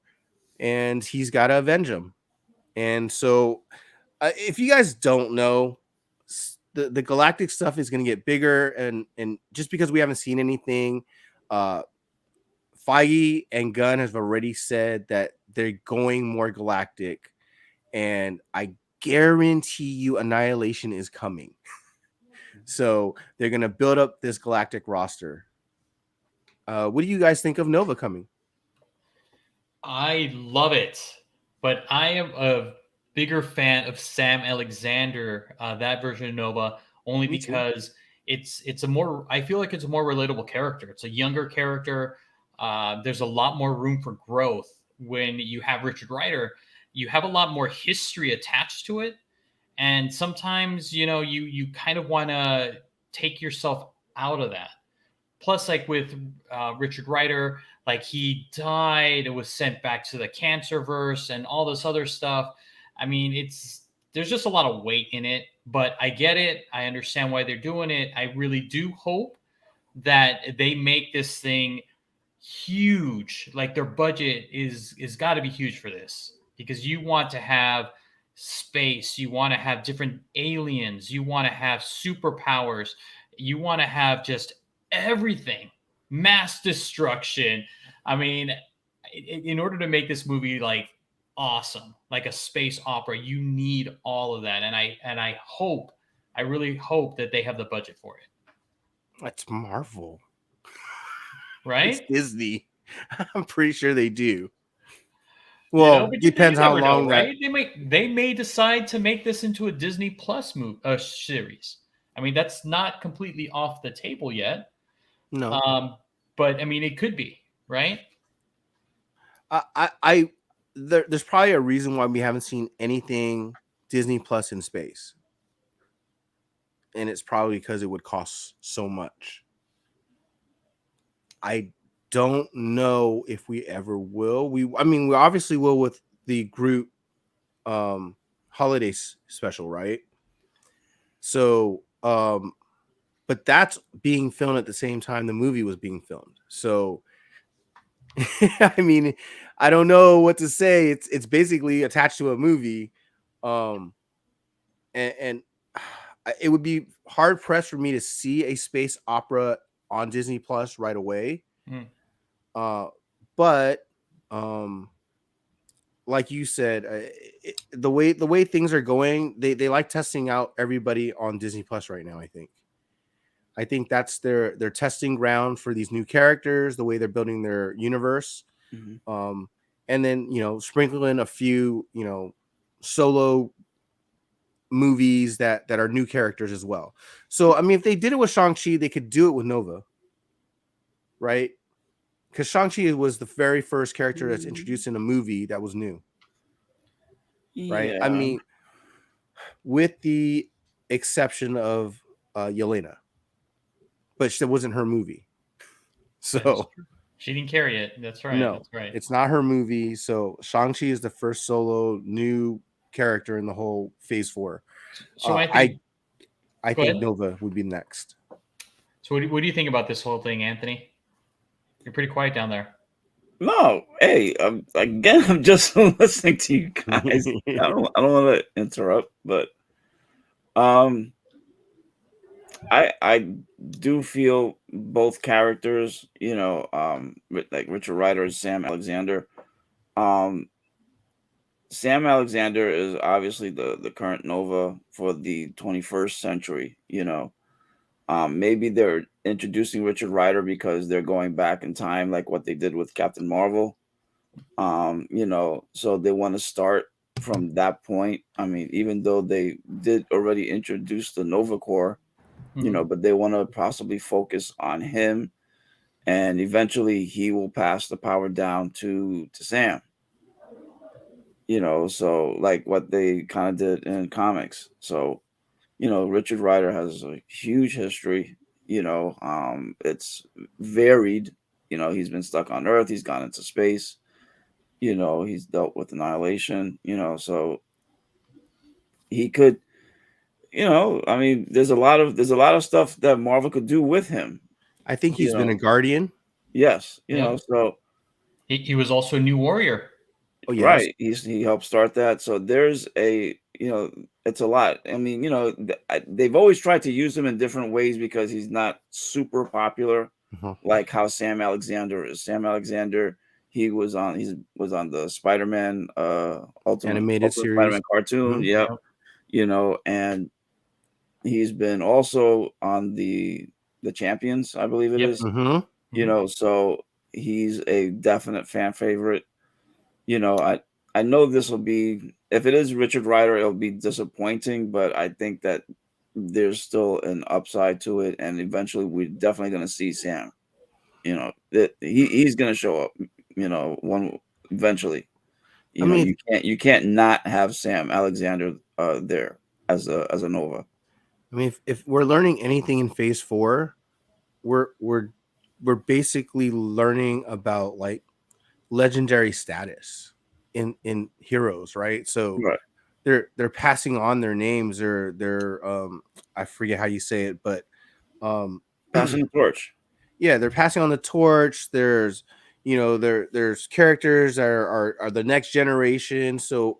And he's got to avenge him. And so, if you guys don't know, the galactic stuff is going to get bigger. And just because we haven't seen anything, Feige and Gunn have already said that they're going more galactic. And I guarantee you Annihilation is coming. So they're going to build up this galactic roster. What do you guys think of Nova coming? I love it, but I am a bigger fan of Sam Alexander, that version of Nova, only Me too. because it's a more, I feel like it's a more relatable character. It's a younger character. There's a lot more room for growth when you have Richard Rider. You have a lot more history attached to it, and sometimes you kind of want to take yourself out of that. Plus, like with Richard Rider, like he died and was sent back to the cancer verse and all this other stuff. I mean, there's just a lot of weight in it, but I get it. I understand why they're doing it. I really do hope that they make this thing huge. Like their budget is got to be huge for this, because you want to have space, you want to have different aliens, you want to have superpowers, you want to have just everything, mass destruction. I mean, in order to make this movie like awesome, like a space opera, you need all of that. And I hope, I really hope that they have the budget for it. That's Marvel. Right? It's Disney. I'm pretty sure they do. Well, depends how long know, right? They may decide to make this into a Disney Plus series. I mean, that's not completely off the table yet. No. But I mean, it could be, right? There's probably a reason why we haven't seen anything Disney Plus in space. And it's probably because it would cost so much. I don't know if we ever will. We obviously will with the Groot holiday special, right? So but that's being filmed at the same time the movie was being filmed. So I mean, I don't know what to say. It's basically attached to a movie. And it would be hard pressed for me to see a space opera on Disney Plus right away. But like you said, the way things are going, they like testing out everybody on Disney Plus right now. I think that's their testing ground for these new characters, the way they're building their universe. Mm-hmm. And then sprinkle in a few solo movies that are new characters as well. So I mean, if they did it with Shang-Chi, they could do it with Nova, right? Because Shang-Chi was the very first character that's introduced in a movie that was new. right? I Yeah. mean, with the exception of Yelena, but that wasn't her movie. That is So true. She didn't carry it. That's right. no, That's right. it's not her movie. So Shang-Chi is the first solo new character in the whole Phase 4. So I Anthony, go think ahead. Nova would be next. So what do you think about this whole thing, Anthony? You're pretty quiet down there. No, hey, again, I'm just listening to you guys. I don't want to interrupt, but um, I do feel both characters, like Richard Rider and Sam Alexander. Um, Sam Alexander is obviously the current Nova for the 21st century. Maybe they're introducing Richard Rider because they're going back in time, like what they did with Captain Marvel. So they want to start from that point. I mean, even though they did already introduce the Nova Corps, Mhm. but they want to possibly focus on him, and eventually he will pass the power down to Sam. So like what they kind of did in comics. So Richard Rider has a huge history. It's varied. He's been stuck on Earth. He's gone into space. He's dealt with annihilation. So he could. I mean, there's a lot of stuff that Marvel could do with him. I think You he's been know, a Guardian. yes. Yeah. So He was also a new warrior. Oh yes. right, he helped start that. So there's it's a lot. I mean, they've always tried to use him in different ways because he's not super popular, Mhm. like how Sam Alexander is. Sam Alexander, he was on the Spider-Man, Animated Ultimate Spider-Man series. cartoon. Mhm. Yep, Yep. and he's been also on the Champions, I believe it Yep. is. Mhm. So he's a definite fan favorite. I know this will be, if it is Richard Rider, it'll be disappointing, but I think that there's still an upside to it, and eventually we're definitely going to see Sam. That he's going to show up. One eventually. I mean, You can't not have Sam Alexander there as a Nova. if we're learning anything in Phase 4, we're we're we're basically learning about like legendary status in heroes, right? So Right, they're passing on their names. They're I forget how you say it, but um passing the torch. yeah, they're passing on the torch. There's there's characters that are the next generation. So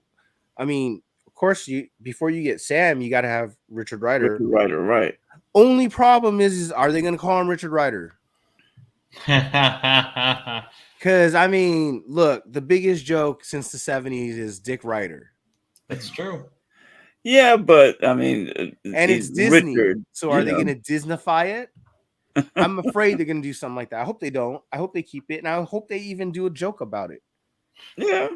I mean, of course, you before you get Sam, you got to have Richard Rider. Richard Rider, right? Only problem is are they going to call him Richard Rider? Because I mean, look, the biggest joke since the 70s is Dick Ryder, That's true. Yeah, but I mean, and it's Disney. Richard. So are they going to Disneyfy it? I'm afraid they're going to do something like that. I hope they don't. I hope they keep it, and I hope they even do a joke about it. Yeah.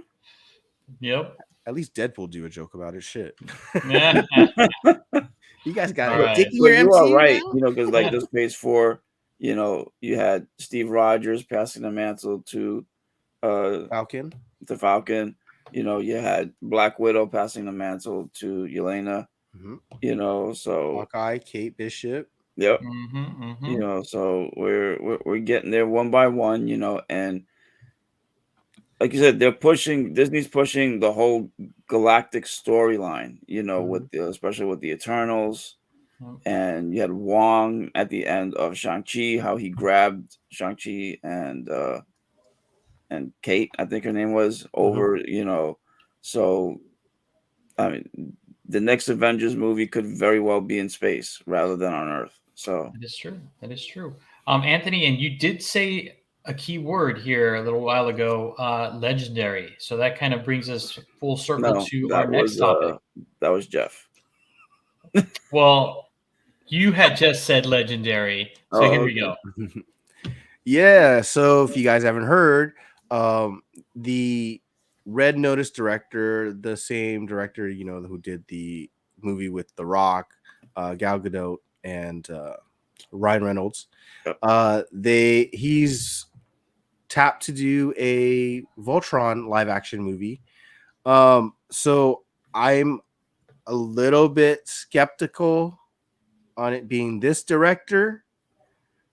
Yep. At least Deadpool do a joke about it. Shit. All You guys got a right. dick in But your you are MCU right, now? because like this Phase 4, you had Steve Rogers passing the mantle uh Falcon. to Falcon. You had Black Widow passing the mantle to Yelena. So Hawkeye, Kate Bishop. yep. So we're getting there one by one. And like you said, Disney's pushing the whole galactic storyline. Especially with the Eternals. And you had Wong at the end of Shang-Chi, how he grabbed Shang-Chi and Kate, I think her name was, over, so I mean the next Avengers movie could very well be in space rather than on Earth. So That is true. That is true. Anthony, and you did say a key word here a little while ago, legendary. So that kind of brings us full circle no, to our next topic. that was Jeff. Well, you had just said legendary. So here Oh, we go. Yeah. So if you guys haven't heard, the Red Notice director, the same director, who did the movie with The Rock, Gal Gadot, and Ryan Reynolds, Yep. he's tapped to do a Voltron live action movie. So I'm a little bit skeptical on it being this director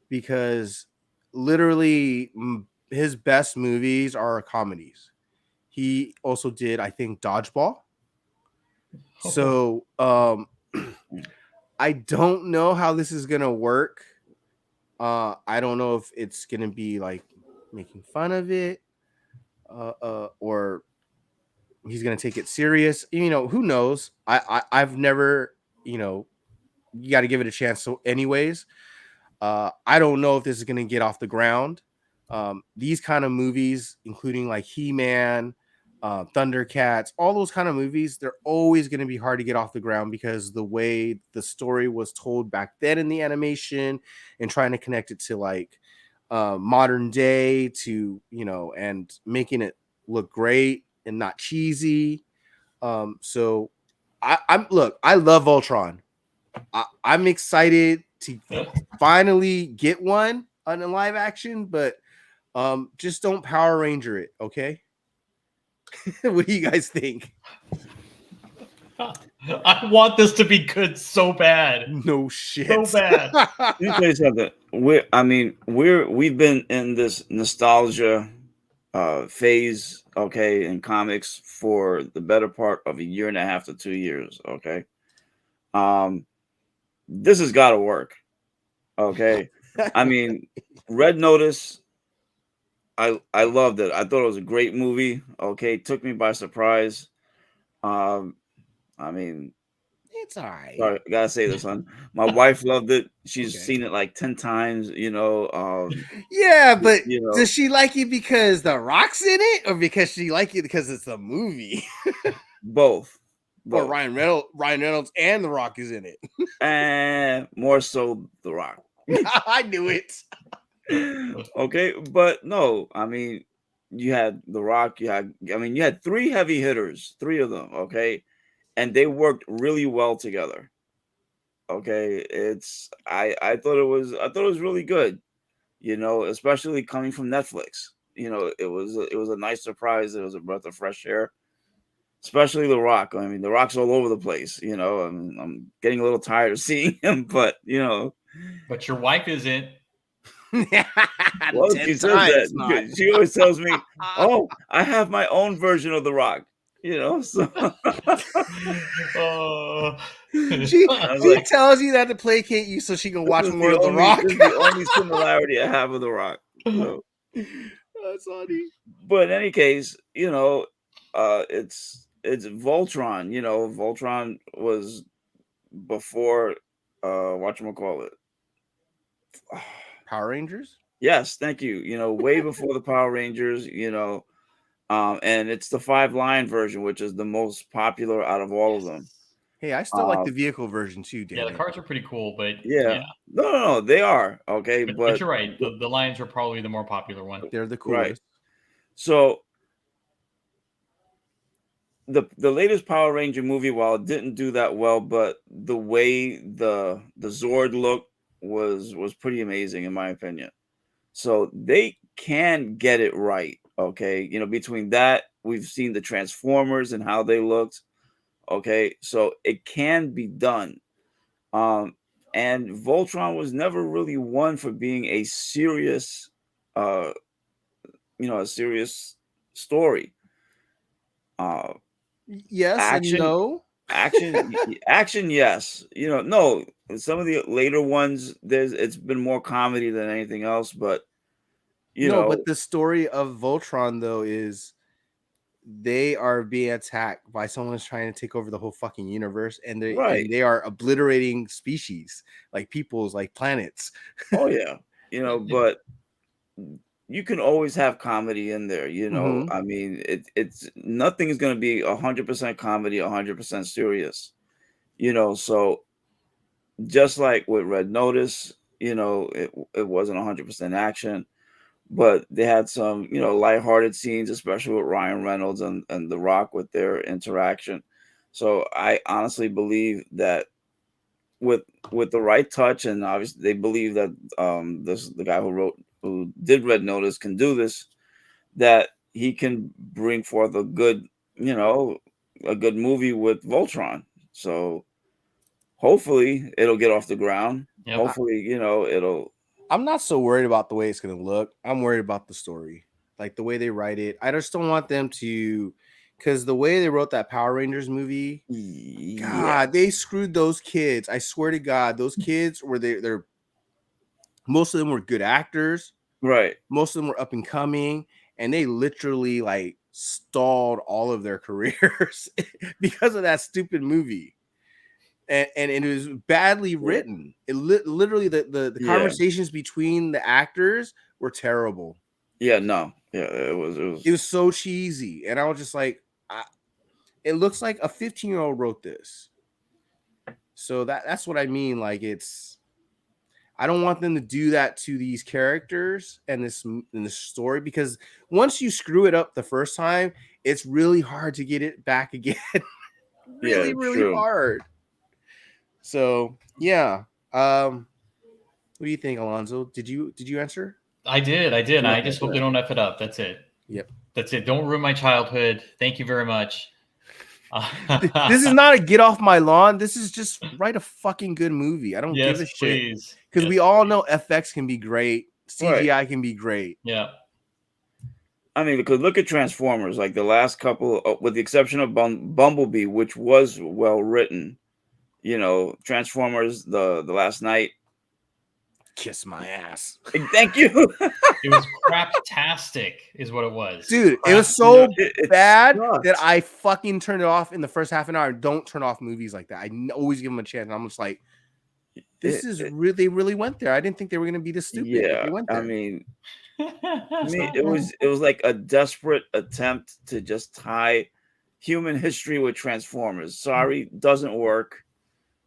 because literally his best movies are comedies. He also did, I think, Dodgeball. So I don't know how this is gonna work. I don't know if it's gonna be like making fun of it, or he's gonna take it serious. You know, who knows? I've never, you know, you got to give it a chance. So, anyways, I don't know if this is gonna get off the ground. These kind of movies, including like He-Man, Thundercats, all those kind of movies, they're always going to be hard to get off the ground because the way the story was told back then in the animation and trying to connect it to like modern day to, you know, and making it look great and not cheesy. So I'm look, I love Voltron. I'm excited to finally get one on a live action, but just don't Power Ranger it, okay? What do you guys think? I want this to be good so bad. No shit. So bad. Let me tell you something. We've been in this nostalgia phase, okay, in comics for the better part of a year and a half to 2 years, okay. This has got to work, okay. I mean, Red Notice, I loved it. I thought it was a great movie. Okay, took me by surprise. I mean, It's all right. sorry, I gotta say this, son. My wife loved it. She's Okay. seen it like 10 times. You know, Yeah, but you know, does she like it because The Rock's in it, or because she like it because it's a movie? both. Or Ryan Reynolds and The Rock is in it. And more so The Rock. I knew it. Okay, but no, I mean, you had The Rock, you had three heavy hitters, three of them, okay, and they worked really well together. Okay, I thought it was really good, you know, especially coming from Netflix. You know, it was a nice surprise. It was a breath of fresh air, especially The Rock. I mean, The Rock's all over the place. You know, I'm getting a little tired of seeing him, but you know. But your wife isn't. Well, she says that because she always tells me, "Oh, I have my own version of The Rock." You know, so she like, tells you that to placate you so she can watch more of The Rock. This is the only similarity I have with The Rock. So. That's funny. But in any case, you know, it's Voltron. You know, Voltron was before whatchamacallit. Power Rangers? Yes, thank you. You know, way before the Power Rangers, you know, and it's the 5-line version, which is the most popular out of all of them. Hey, I still like the vehicle version too, Dan. Yeah, the cars are pretty cool, but yeah. No, they are okay, but you're right. The Lions are probably the more popular one. They're the coolest. Right. So the latest Power Ranger movie, while it didn't do that well, but the way the Zord looked was pretty amazing in my opinion. So they can get it right. Okay, you know, between that, we've seen the Transformers and how they looked. Okay, so it can be done. And Voltron was never really one for being a serious, a serious story. Yes action, and no. action, yes. You know, no. Some of the later ones, it's been more comedy than anything else. But you know, but the story of Voltron though is they are being attacked by someone who's trying to take over the whole fucking universe, and they are obliterating species like peoples, like planets. Oh yeah, you know, but you can always have comedy in there. You know, I mean, it's nothing is going to be 100% comedy, 100% serious. You know, so just like with Red Notice, you know, it wasn't 100% action. But they had some, you know, lighthearted scenes, especially with Ryan Reynolds and The Rock with their interaction. So I honestly believe that with the right touch, and obviously they believe that the guy who did Red Notice can do this, that he can bring forth a good, you know, a good movie with Voltron. So hopefully it'll get off the ground. Yep. Hopefully, it'll. I'm not so worried about the way it's going to look. I'm worried about the story, like the way they write it. I just don't want them to, because the way they wrote that Power Rangers movie, Yeah. God, they screwed those kids. I swear to God, those kids were they're most of them were good actors. Right. Most of them were up and coming, and they literally like stalled all of their careers because of that stupid movie. And it was badly written. It literally the conversations between the actors were terrible. Yeah, no, yeah, it was so cheesy, and I was just like, it looks like a 15-year-old wrote this. So that's what I mean. Like I don't want them to do that to these characters and this story, because once you screw it up the first time, it's really hard to get it back again. really true. hard. So yeah, what do you think, Alonzo? Did you answer? I did. I just hope they don't F it up. That's it. Yep. That's it. Don't ruin my childhood. Thank you very much. This is not a get off my lawn. This is just write a fucking good movie. I don't give a shit. Because we all know FX can be great. CGI can be great. Yeah. I mean, because look at Transformers, like the last couple, with the exception of Bumblebee, which was well written. Transformers, the last night. Kiss my ass. Thank you. It was craptastic, is what it was. Dude, it was so bad that I fucking turned it off in the first half an hour. Don't turn off movies like that. I always give them a chance. And I'm just like, this is really, they really went there. I didn't think they were going to be this stupid. Yeah, they went there. I mean, it was like a desperate attempt to just tie human history with Transformers. Sorry, doesn't work.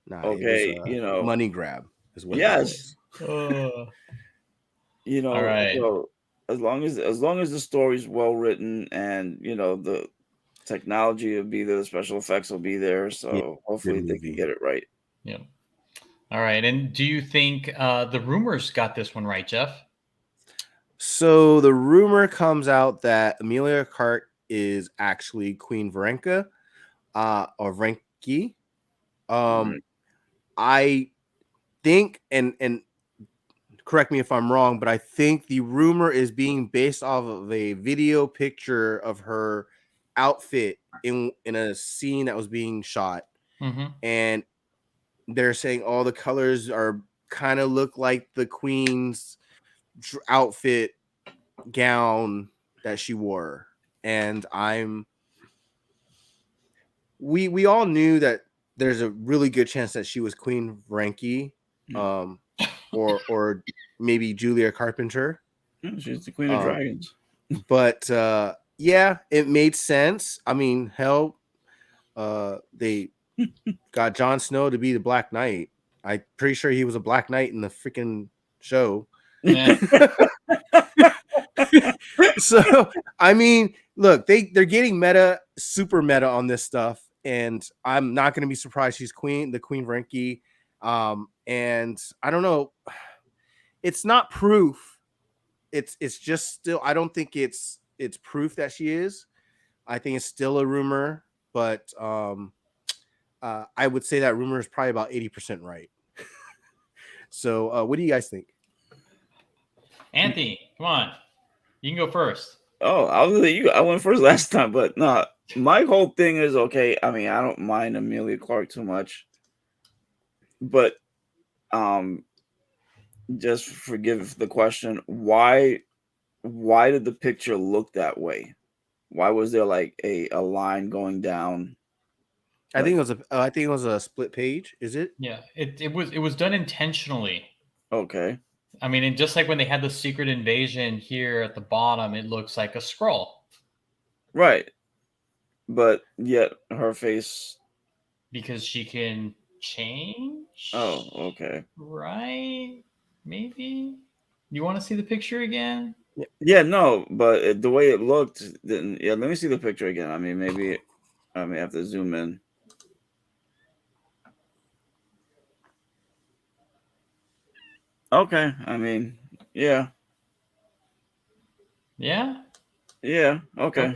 Nah, okay, money grab is what. Yes. All right. So as long as the story's well written and the technology will be there, the special effects will be there. So hopefully they can get it right. Yeah. All right. And do you think the rumors got this one right, Jeff? So the rumor comes out that Emilia Clarke is actually Queen Varenka, or Vrenki. I think, and correct me if I'm wrong, but I think the rumor is being based off of a video picture of her outfit in a scene that was being shot. And they're saying all the colors are kind of look like the Queen's outfit gown that she wore. And we all knew that there's a really good chance that she was Queen Vrenki, or maybe Julia Carpenter. She's the Queen of Dragons. But yeah, it made sense. I mean, hell, they got Jon Snow to be the Black Knight. I'm pretty sure he was a Black Knight in the freaking show. Yeah. So I mean, look, they're getting super meta on this stuff, and I'm not going to be surprised she's the Queen Vrenki. And I don't know, it's not proof. It's just still, I don't think it's proof that she is. I think it's still a rumor, but I would say that rumor is probably about 80% right. So what do you guys think? Anthony, come on. You can go first. Oh, I went first last time, but no, my whole thing is, okay, I mean, I don't mind Emilia Clarke too much, but just forgive the question, why did the picture look that way? Why was there like a line going down? I think it was a split page. Is it? Yeah, it was done intentionally. Okay. I mean, and just like when they had the secret invasion here at the bottom, it looks like a scroll. Right. But yet her face, because she can change. Oh, okay. Right? Maybe. You want to see the picture again? Yeah, no, but the way it looked, didn't. Yeah, let me see the picture again. I mean, maybe I may have to zoom in. Okay, I mean, yeah. Yeah? Yeah, okay.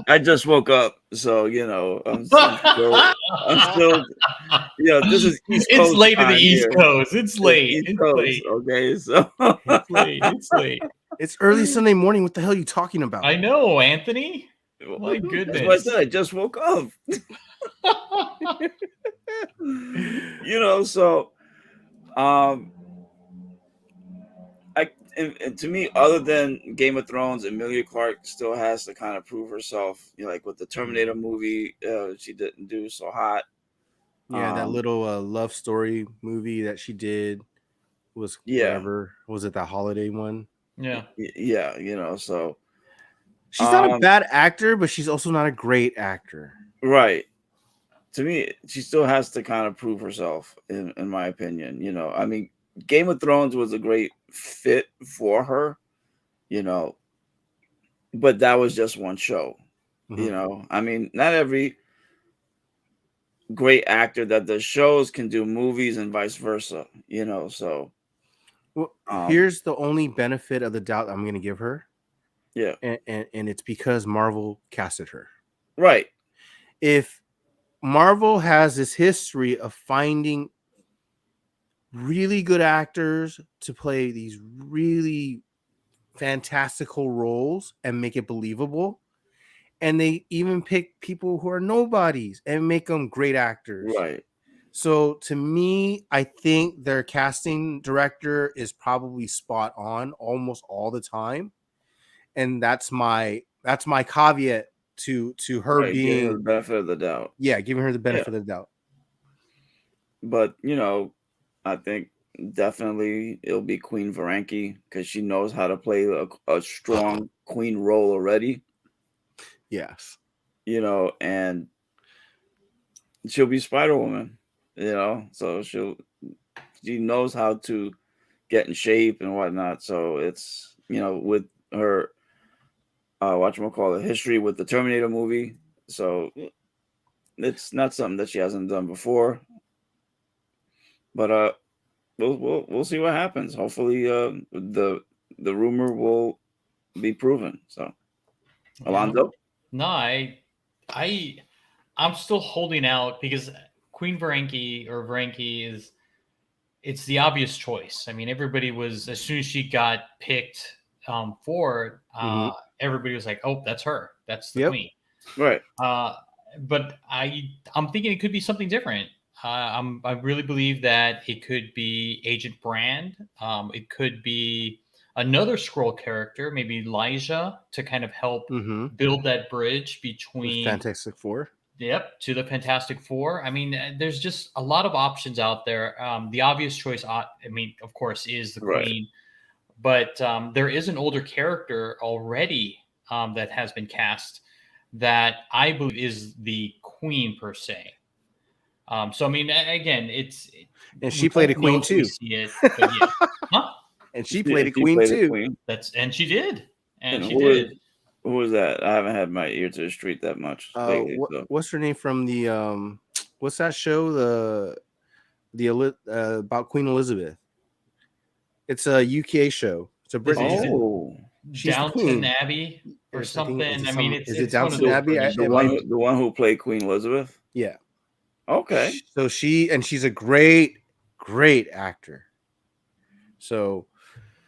I just woke up, so I'm still this is East It's Coast late in the time East here. Coast. It's It's late. East It's Coast, late. okay? So It's late. It's late. It's early Sunday morning. What the hell are you talking about? I know, Anthony. My that's what I goodness. said. I just woke up. So I and to me, other than Game of Thrones, Emilia Clarke still has to kind of prove herself. Like with the Terminator movie, she didn't do so hot. Yeah, that little love story movie that she did was whatever. Was it that holiday one? Yeah. Yeah, so she's not a bad actor, but she's also not a great actor. Right. To me, she still has to kind of prove herself, in my opinion. I mean, Game of Thrones was a great fit for her, but that was just one show. I mean, not every great actor that does shows can do movies and vice versa, so. Well, here's the only benefit of the doubt I'm going to give her. Yeah. And it's because Marvel casted her. Right. If Marvel has this history of finding really good actors to play these really fantastical roles and make it believable, and they even pick people who are nobodies and make them great actors. Right. So to me, I think their casting director is probably spot on almost all the time. And that's my caveat to her being giving her the benefit of the doubt. Yeah, giving her the benefit of the doubt. But I think definitely it'll be Queen Varanki because she knows how to play a strong queen role already. Yes. And she'll be Spider-Woman, so she knows how to get in shape and whatnot. So it's, with her whatchamacallit, history with the Terminator movie. So it's not something that she hasn't done before. But we'll see what happens. Hopefully the rumor will be proven. So Alonzo? No, I'm still holding out because Queen Varanki it's the obvious choice. I mean, everybody was, as soon as she got picked for it, everybody was like, oh, that's her. That's the queen. Right. But I'm thinking it could be something different. I really believe that it could be Agent Brand. It could be another Skrull character, maybe Elijah, to kind of help build that bridge between Fantastic Four. Yep, to the Fantastic Four. I mean, there's just a lot of options out there. The obvious choice, of course, is the Queen. But there is an older character already that has been cast that I believe is the Queen per se. So I mean, again, and she played a queen too. See it, but yeah. Huh? And she played a queen too. And she did. Who was that? I haven't had my ear to the street that much lately. What's her name from the what's that show? The about Queen Elizabeth. It's a UK show. It's a British show. Downton Abbey or something. I mean, is it Downton Abbey? The one who played Queen Elizabeth? Yeah. Okay. So she's a great actor. So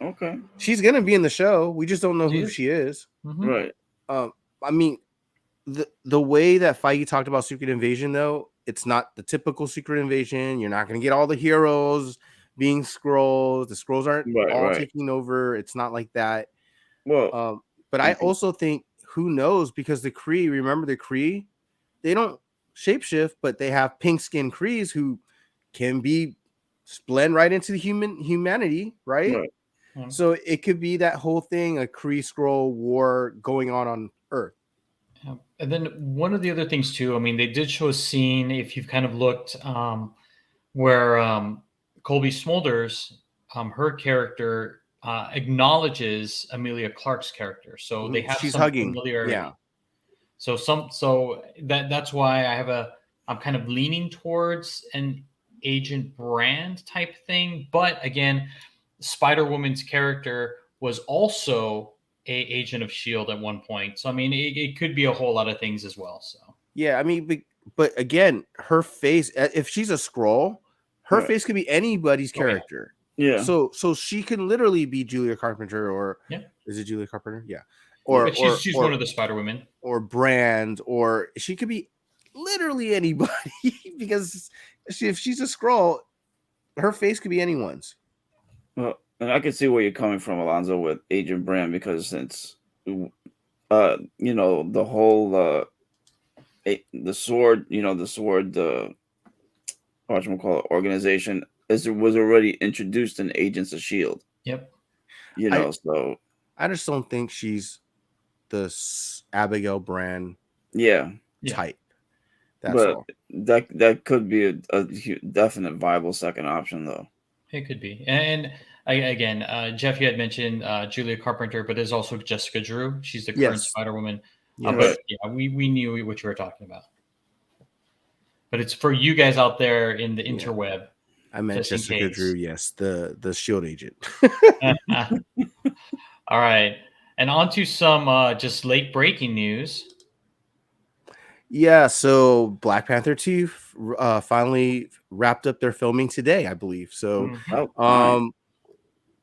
okay, she's gonna be in the show. We just don't know who she is. Right. I mean, the way that Feige talked about Secret Invasion, though, it's not the typical Secret Invasion. You're not gonna get all the heroes being Skrulls. The Skrulls aren't taking over. It's not like that. Well, but I also think, who knows, because the Kree, remember the Kree, they don't shapeshift, but they have pink skin Krees who can be blend right into the humanity, right? So it could be that whole thing, a Kree Skrull war going on Earth. And then one of the other things too, I mean, they did show a scene, if you've kind of looked, where Colby Smulders, her character, acknowledges Emilia Clarke's character. So they have some familiarity. Yeah. So that's why I'm kind of leaning towards an Agent Brand type thing. But again, Spider-Woman's character was also agent of Shield at one point. So I mean, it could be a whole lot of things as well. So Yeah, I mean, but again, her face, if she's a Skrull, her Right. face could be anybody's Oh, yeah. character. Yeah. So she can literally be Julia Carpenter, or Yeah. is it Julia Carpenter? Yeah. But she's one of the Spider Women. Or Brand, or she could be literally anybody because if she's a Skrull, her face could be anyone's. Well, and I can see where you're coming from, Alonzo, with Agent Brand, because since the whole the sword, organization was already introduced in Agents of Shield. Yep. So I just don't think she's the Abigail Brand type. That's but all. that could be a definite viable second option, though. It could be. And again, Jeff, you had mentioned Julia Carpenter, but there's also Jessica Drew. She's the current Spider Woman. Yeah. But yeah, we knew what you were talking about. But it's for you guys out there in the interweb. I meant Jessica Drew, yes, the Shield agent. All right. And on to some just late breaking news. Yeah, so Black Panther 2 finally wrapped up their filming today, I believe. So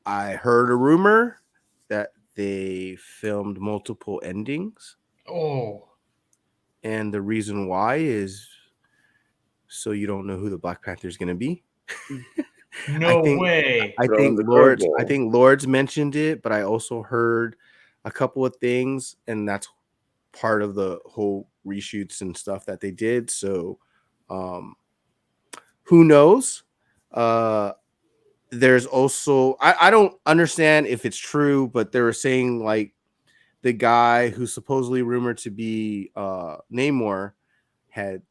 I heard a rumor that they filmed multiple endings. Oh. And the reason why is so you don't know who the Black Panther is going to be. No way. I think Lords mentioned it, but I also heard a couple of things, and that's part of the whole reshoots and stuff that they did. So who knows? There's also I don't understand if it's true, but they were saying like the guy who's supposedly rumored to be Namor had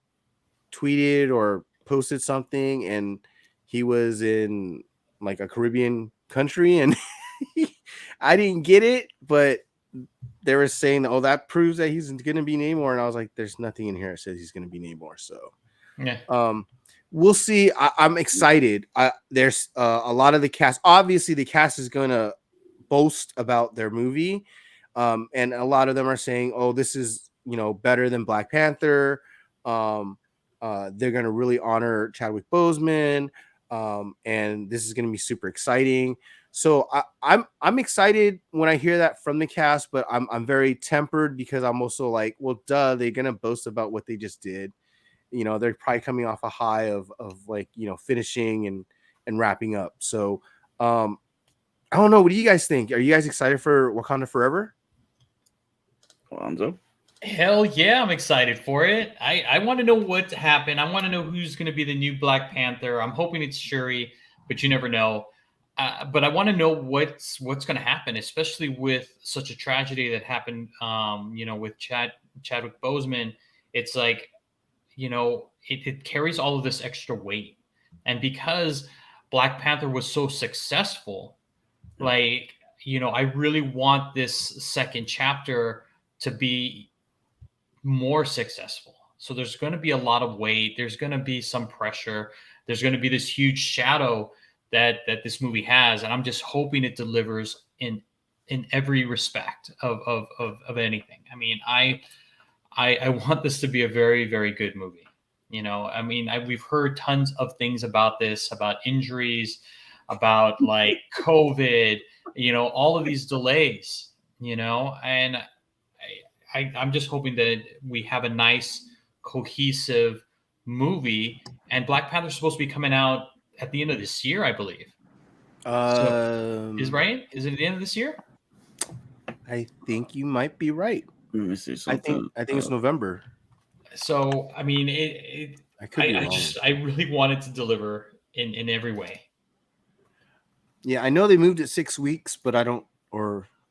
tweeted or posted something, and he was in like a Caribbean country, and I didn't get it, but they were saying, "Oh, that proves that he's going to be Namor," and I was like, "There's nothing in here that says he's going to be Namor." So, yeah, we'll see. I'm excited. There's a lot of the cast. Obviously, the cast is going to boast about their movie, and a lot of them are saying, "Oh, this is better than Black Panther." They're going to really honor Chadwick Boseman, and this is going to be super exciting. So I'm excited when I hear that from the cast, but I'm very tempered because I'm also like, well, duh, they're gonna boast about what they just did. They're probably coming off a high of like finishing and wrapping up. So I don't know. What do you guys think? Are you guys excited for Wakanda Forever? Alonzo? Hell yeah, I'm excited for it. I want to know what happened. I want to know who's going to be the new Black Panther. I'm hoping it's Shuri, but you never know. But I want to know what's going to happen, especially with such a tragedy that happened, with Chadwick Boseman. It's like, it carries all of this extra weight. And because Black Panther was so successful, I really want this second chapter to be more successful. So there's going to be a lot of weight. There's going to be some pressure. There's going to be this huge shadow that this movie has, and I'm just hoping it delivers in every respect of anything. I mean, I want this to be a very, very good movie. We've heard tons of things about this, about injuries, about like COVID, all of these delays, and I'm just hoping that we have a nice, cohesive movie. And Black Panther's supposed to be coming out at the end of this year, I believe. Is right? Is it the end of this year? I think you might be right. Let me see something. I think it's November. So I mean, I really wanted to deliver in every way. Yeah, I know they moved it 6 weeks, but I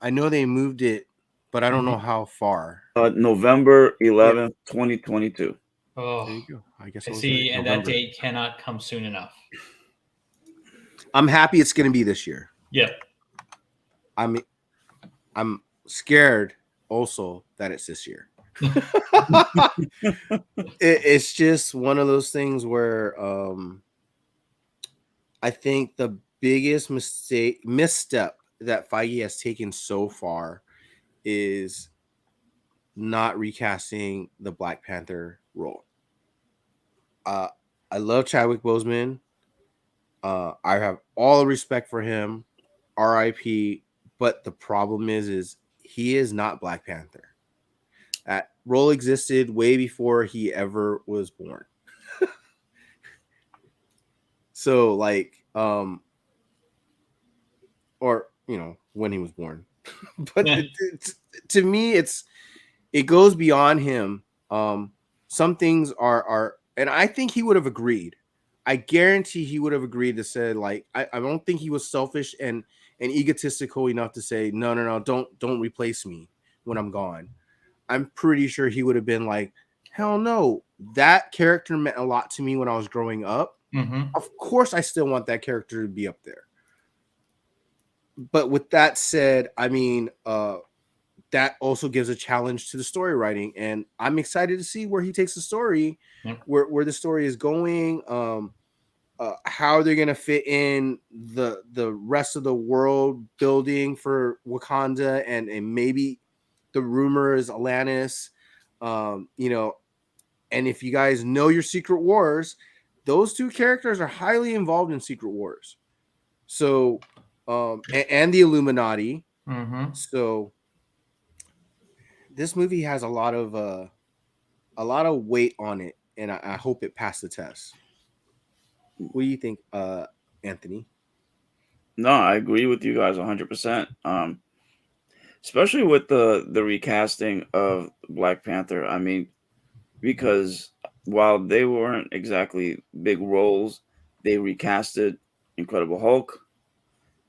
know they moved it, but I don't know how far. November 11th, 2022. Oh, there you go. I guess I see, and November. That date cannot come soon enough. I'm happy it's going to be this year. Yeah. I'm scared also that it's this year. It's just one of those things where I think the biggest misstep that Feige has taken so far is not recasting the Black Panther role. I love Chadwick Boseman. I have all the respect for him. R.I.P. But the problem is he is not Black Panther. That role existed way before he ever was born. So like, or when he was born. But to me, it goes beyond him. Some things are, and I think he would have agreed. I guarantee he would have agreed to say, like, I don't think he was selfish and egotistical enough to say, no, don't replace me when I'm gone. I'm pretty sure he would have been like, hell no, that character meant a lot to me when I was growing up. Mm-hmm. Of course, I still want that character to be up there. But with that said, I mean, that also gives a challenge to the story writing, and I'm excited to see where he takes the story, where the story is going, how they're gonna fit in the rest of the world building for Wakanda, and maybe the rumor is Atlantis, and if you guys know your Secret Wars, those two characters are highly involved in Secret Wars, so and the Illuminati, so. This movie has a lot of weight on it, and I hope it passed the test. What do you think, Anthony? No, I agree with you guys 100%. Especially with the recasting of Black Panther. I mean, because while they weren't exactly big roles, they recasted Incredible Hulk.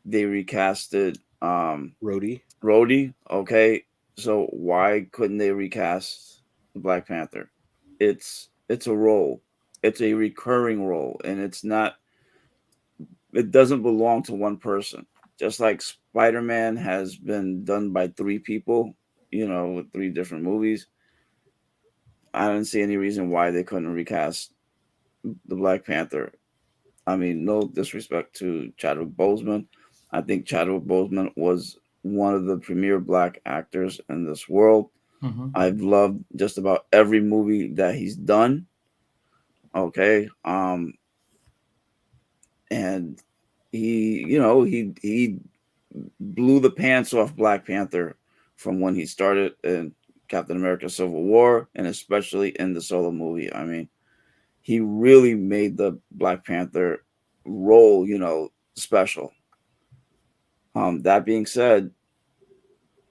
They recasted Rhodey. Okay, so why couldn't they recast Black Panther? It's a role. It's a recurring role, and it doesn't belong to one person. Just like Spider-Man has been done by 3 people, with 3 different movies. I didn't see any reason why they couldn't recast the Black Panther. I mean, no disrespect to Chadwick Boseman. I think Chadwick Boseman was one of the premier Black actors in this world. I've loved just about every movie that he's done. Okay. And he blew the pants off Black Panther from when he started in Captain America Civil War, and especially in the solo movie. I mean, he really made the Black Panther role, special. That being said,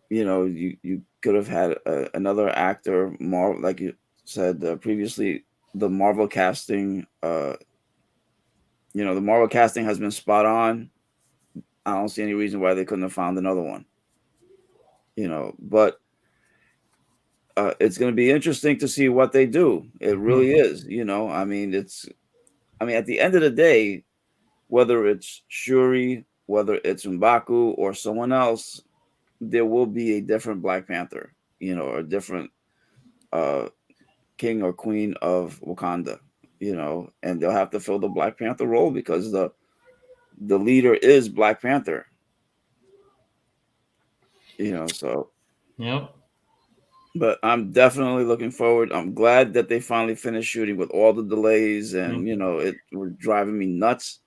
you could have had another actor, more like you said previously. The Marvel casting, the Marvel casting has been spot on. I don't see any reason why they couldn't have found another one. But it's going to be interesting to see what they do. It really is. I mean, at the end of the day, whether it's Shuri, whether it's M'Baku or someone else, there will be a different Black Panther, or a different king or queen of Wakanda, and they'll have to fill the Black Panther role because the leader is Black Panther. So. Yep. But I'm definitely looking forward. I'm glad that they finally finished shooting with all the delays, and it were driving me nuts.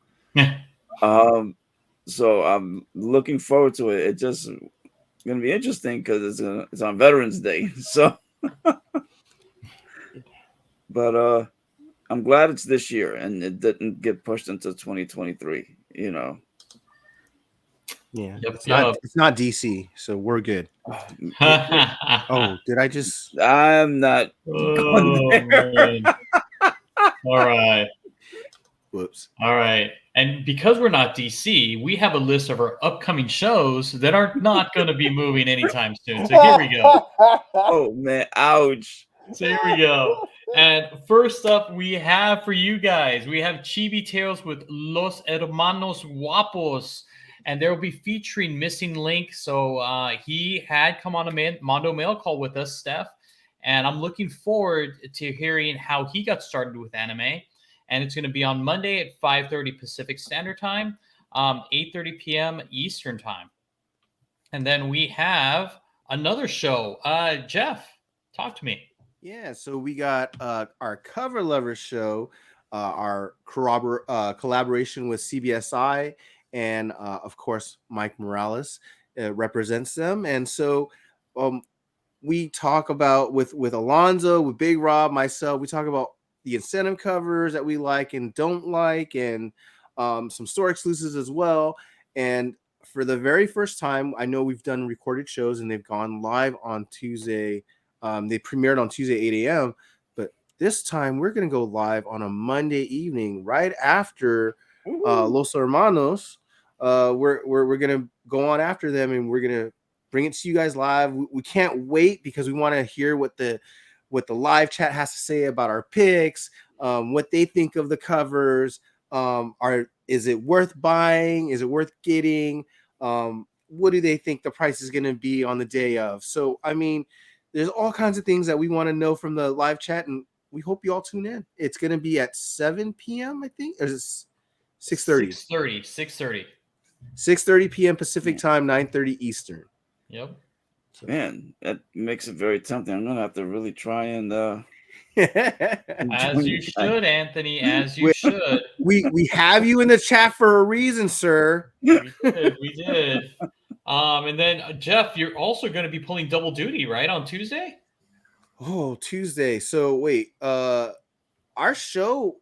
So I'm looking forward to it. It's just going to be interesting because it's on Veterans Day. So, but I'm glad it's this year and it didn't get pushed into 2023. Yeah, Yep, it's not DC, so we're good. Oh, did I just? I'm not. Man. All right. Whoops. All right. And because we're not DC, we have a list of our upcoming shows that are not going to be moving anytime soon. So here we go. Oh, man. Ouch. So here we go. And first up, we have for you guys, we have Chibi Tales with Los Hermanos Guapos. And they will be featuring Missing Link. So he had come on a Mondo Mail call with us, Steph. And I'm looking forward to hearing how he got started with anime. And it's going to be on Monday at 5:30 Pacific Standard Time, 8:30 p.m. Eastern Time. And then we have another show. Jeff, talk to me. Yeah, so we got our Cover Lovers show, our collaboration with CBSI, and of course Mike Morales represents them. And so we talk about with Alonzo, with Big Rob, myself, we talk about the incentive covers that we like and don't like, and some store exclusives as well. And for the very first time, I know we've done recorded shows and they've gone live on Tuesday. They premiered on Tuesday, 8 a.m. But this time we're going to go live on a Monday evening right after Los Hermanos. We're going to go on after them and we're going to bring it to you guys live. We can't wait because we want to hear what the live chat has to say about our picks, what they think of the covers. Is it worth buying? Is it worth getting? What do they think the price is going to be on the day of? So, I mean, there's all kinds of things that we want to know from the live chat, and we hope you all tune in. It's going to be at 7 p.m., I think. Or is it 6:30? 6:30. 6:30 p.m. Pacific time, 9:30 Eastern. Yep. Man, that makes it very tempting. I'm going to have to really try and... As you should, Anthony, as you should. We have you in the chat for a reason, sir. We did. And then Jeff, you're also going to be pulling double duty, right, on Tuesday? Oh, Tuesday. So wait, our show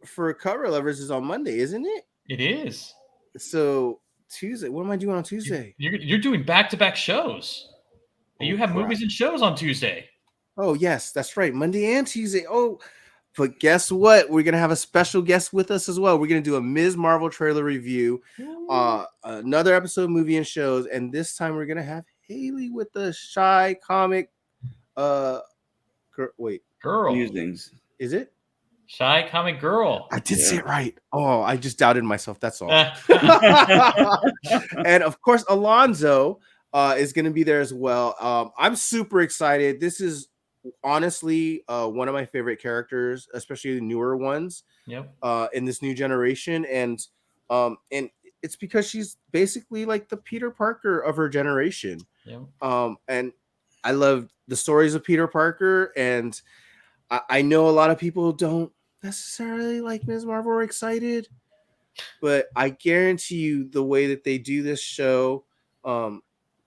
for Cover Lovers is on Monday, isn't it? It is. So Tuesday, what am I doing on Tuesday? You're doing back-to-back shows. You have movies and shows on Tuesday. Oh, yes, that's right. Monday and Tuesday. Oh, but guess what? We're going to have a special guest with us as well. We're going to do a Ms. Marvel trailer review, another episode of Movie and Shows, and this time we're going to have Haley with the Shy Comic Girl. Musings. Is it? Shy Comic Girl. I did say it right. Oh, I just doubted myself. That's all. And of course, Alonzo is going to be there as well. I'm super excited. This is honestly one of my favorite characters, especially the newer ones. Yep. In this new generation, and it's because she's basically like the Peter Parker of her generation. Yep. And I love the stories of Peter Parker, and I know a lot of people don't necessarily like Ms. Marvel or excited, but I guarantee you the way that they do this show,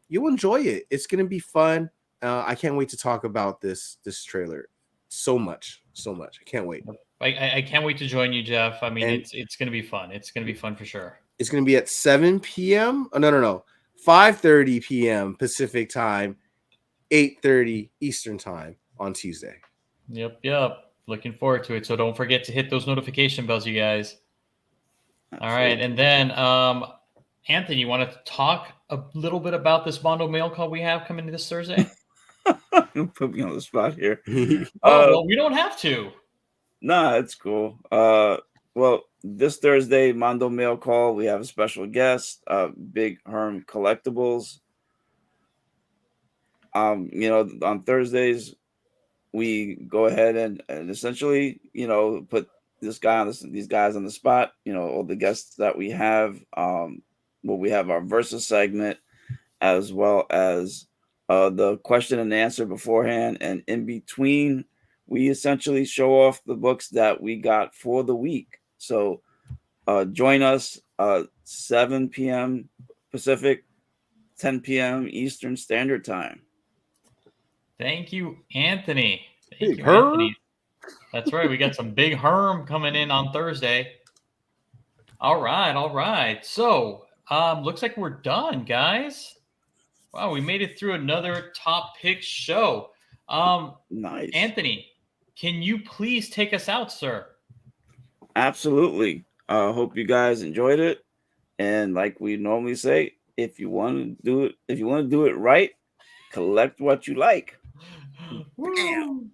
you'll enjoy it. It's going to be fun. I can't wait to talk about this trailer so much. I can't wait. I can't wait to join you, Jeff. I mean, it's going to be fun. It's going to be fun for sure. It's going to be at 7 p.m. Oh, no. 5:30 p.m. Pacific time, 8:30 Eastern time on Tuesday. Yep. Looking forward to it. So don't forget to hit those notification bells, you guys. All right. And then, Anthony, you want to talk a little bit about this Mondo mail call we have coming this Thursday? Put me on the spot here. Well, we don't have to. Nah, it's cool. Well, this Thursday, Mondo mail call, we have a special guest, Big Herm Collectibles. On Thursdays, we go ahead and essentially, put these guys on the spot. All the guests that we have. We have our Versus segment, as well as the question and answer beforehand, and in between, we essentially show off the books that we got for the week. So join us 7 p.m. Pacific, 10 p.m. Eastern Standard Time. Thank you, Anthony. Big Herm. Anthony. That's right. We got some Big Herm coming in on Thursday. All right. So looks like we're done, guys. Wow, we made it through another Top Picks show. Nice. Anthony, can you please take us out, sir? Absolutely. Hope you guys enjoyed it. And like we normally say, if you want to do it right, collect what you like. Bam.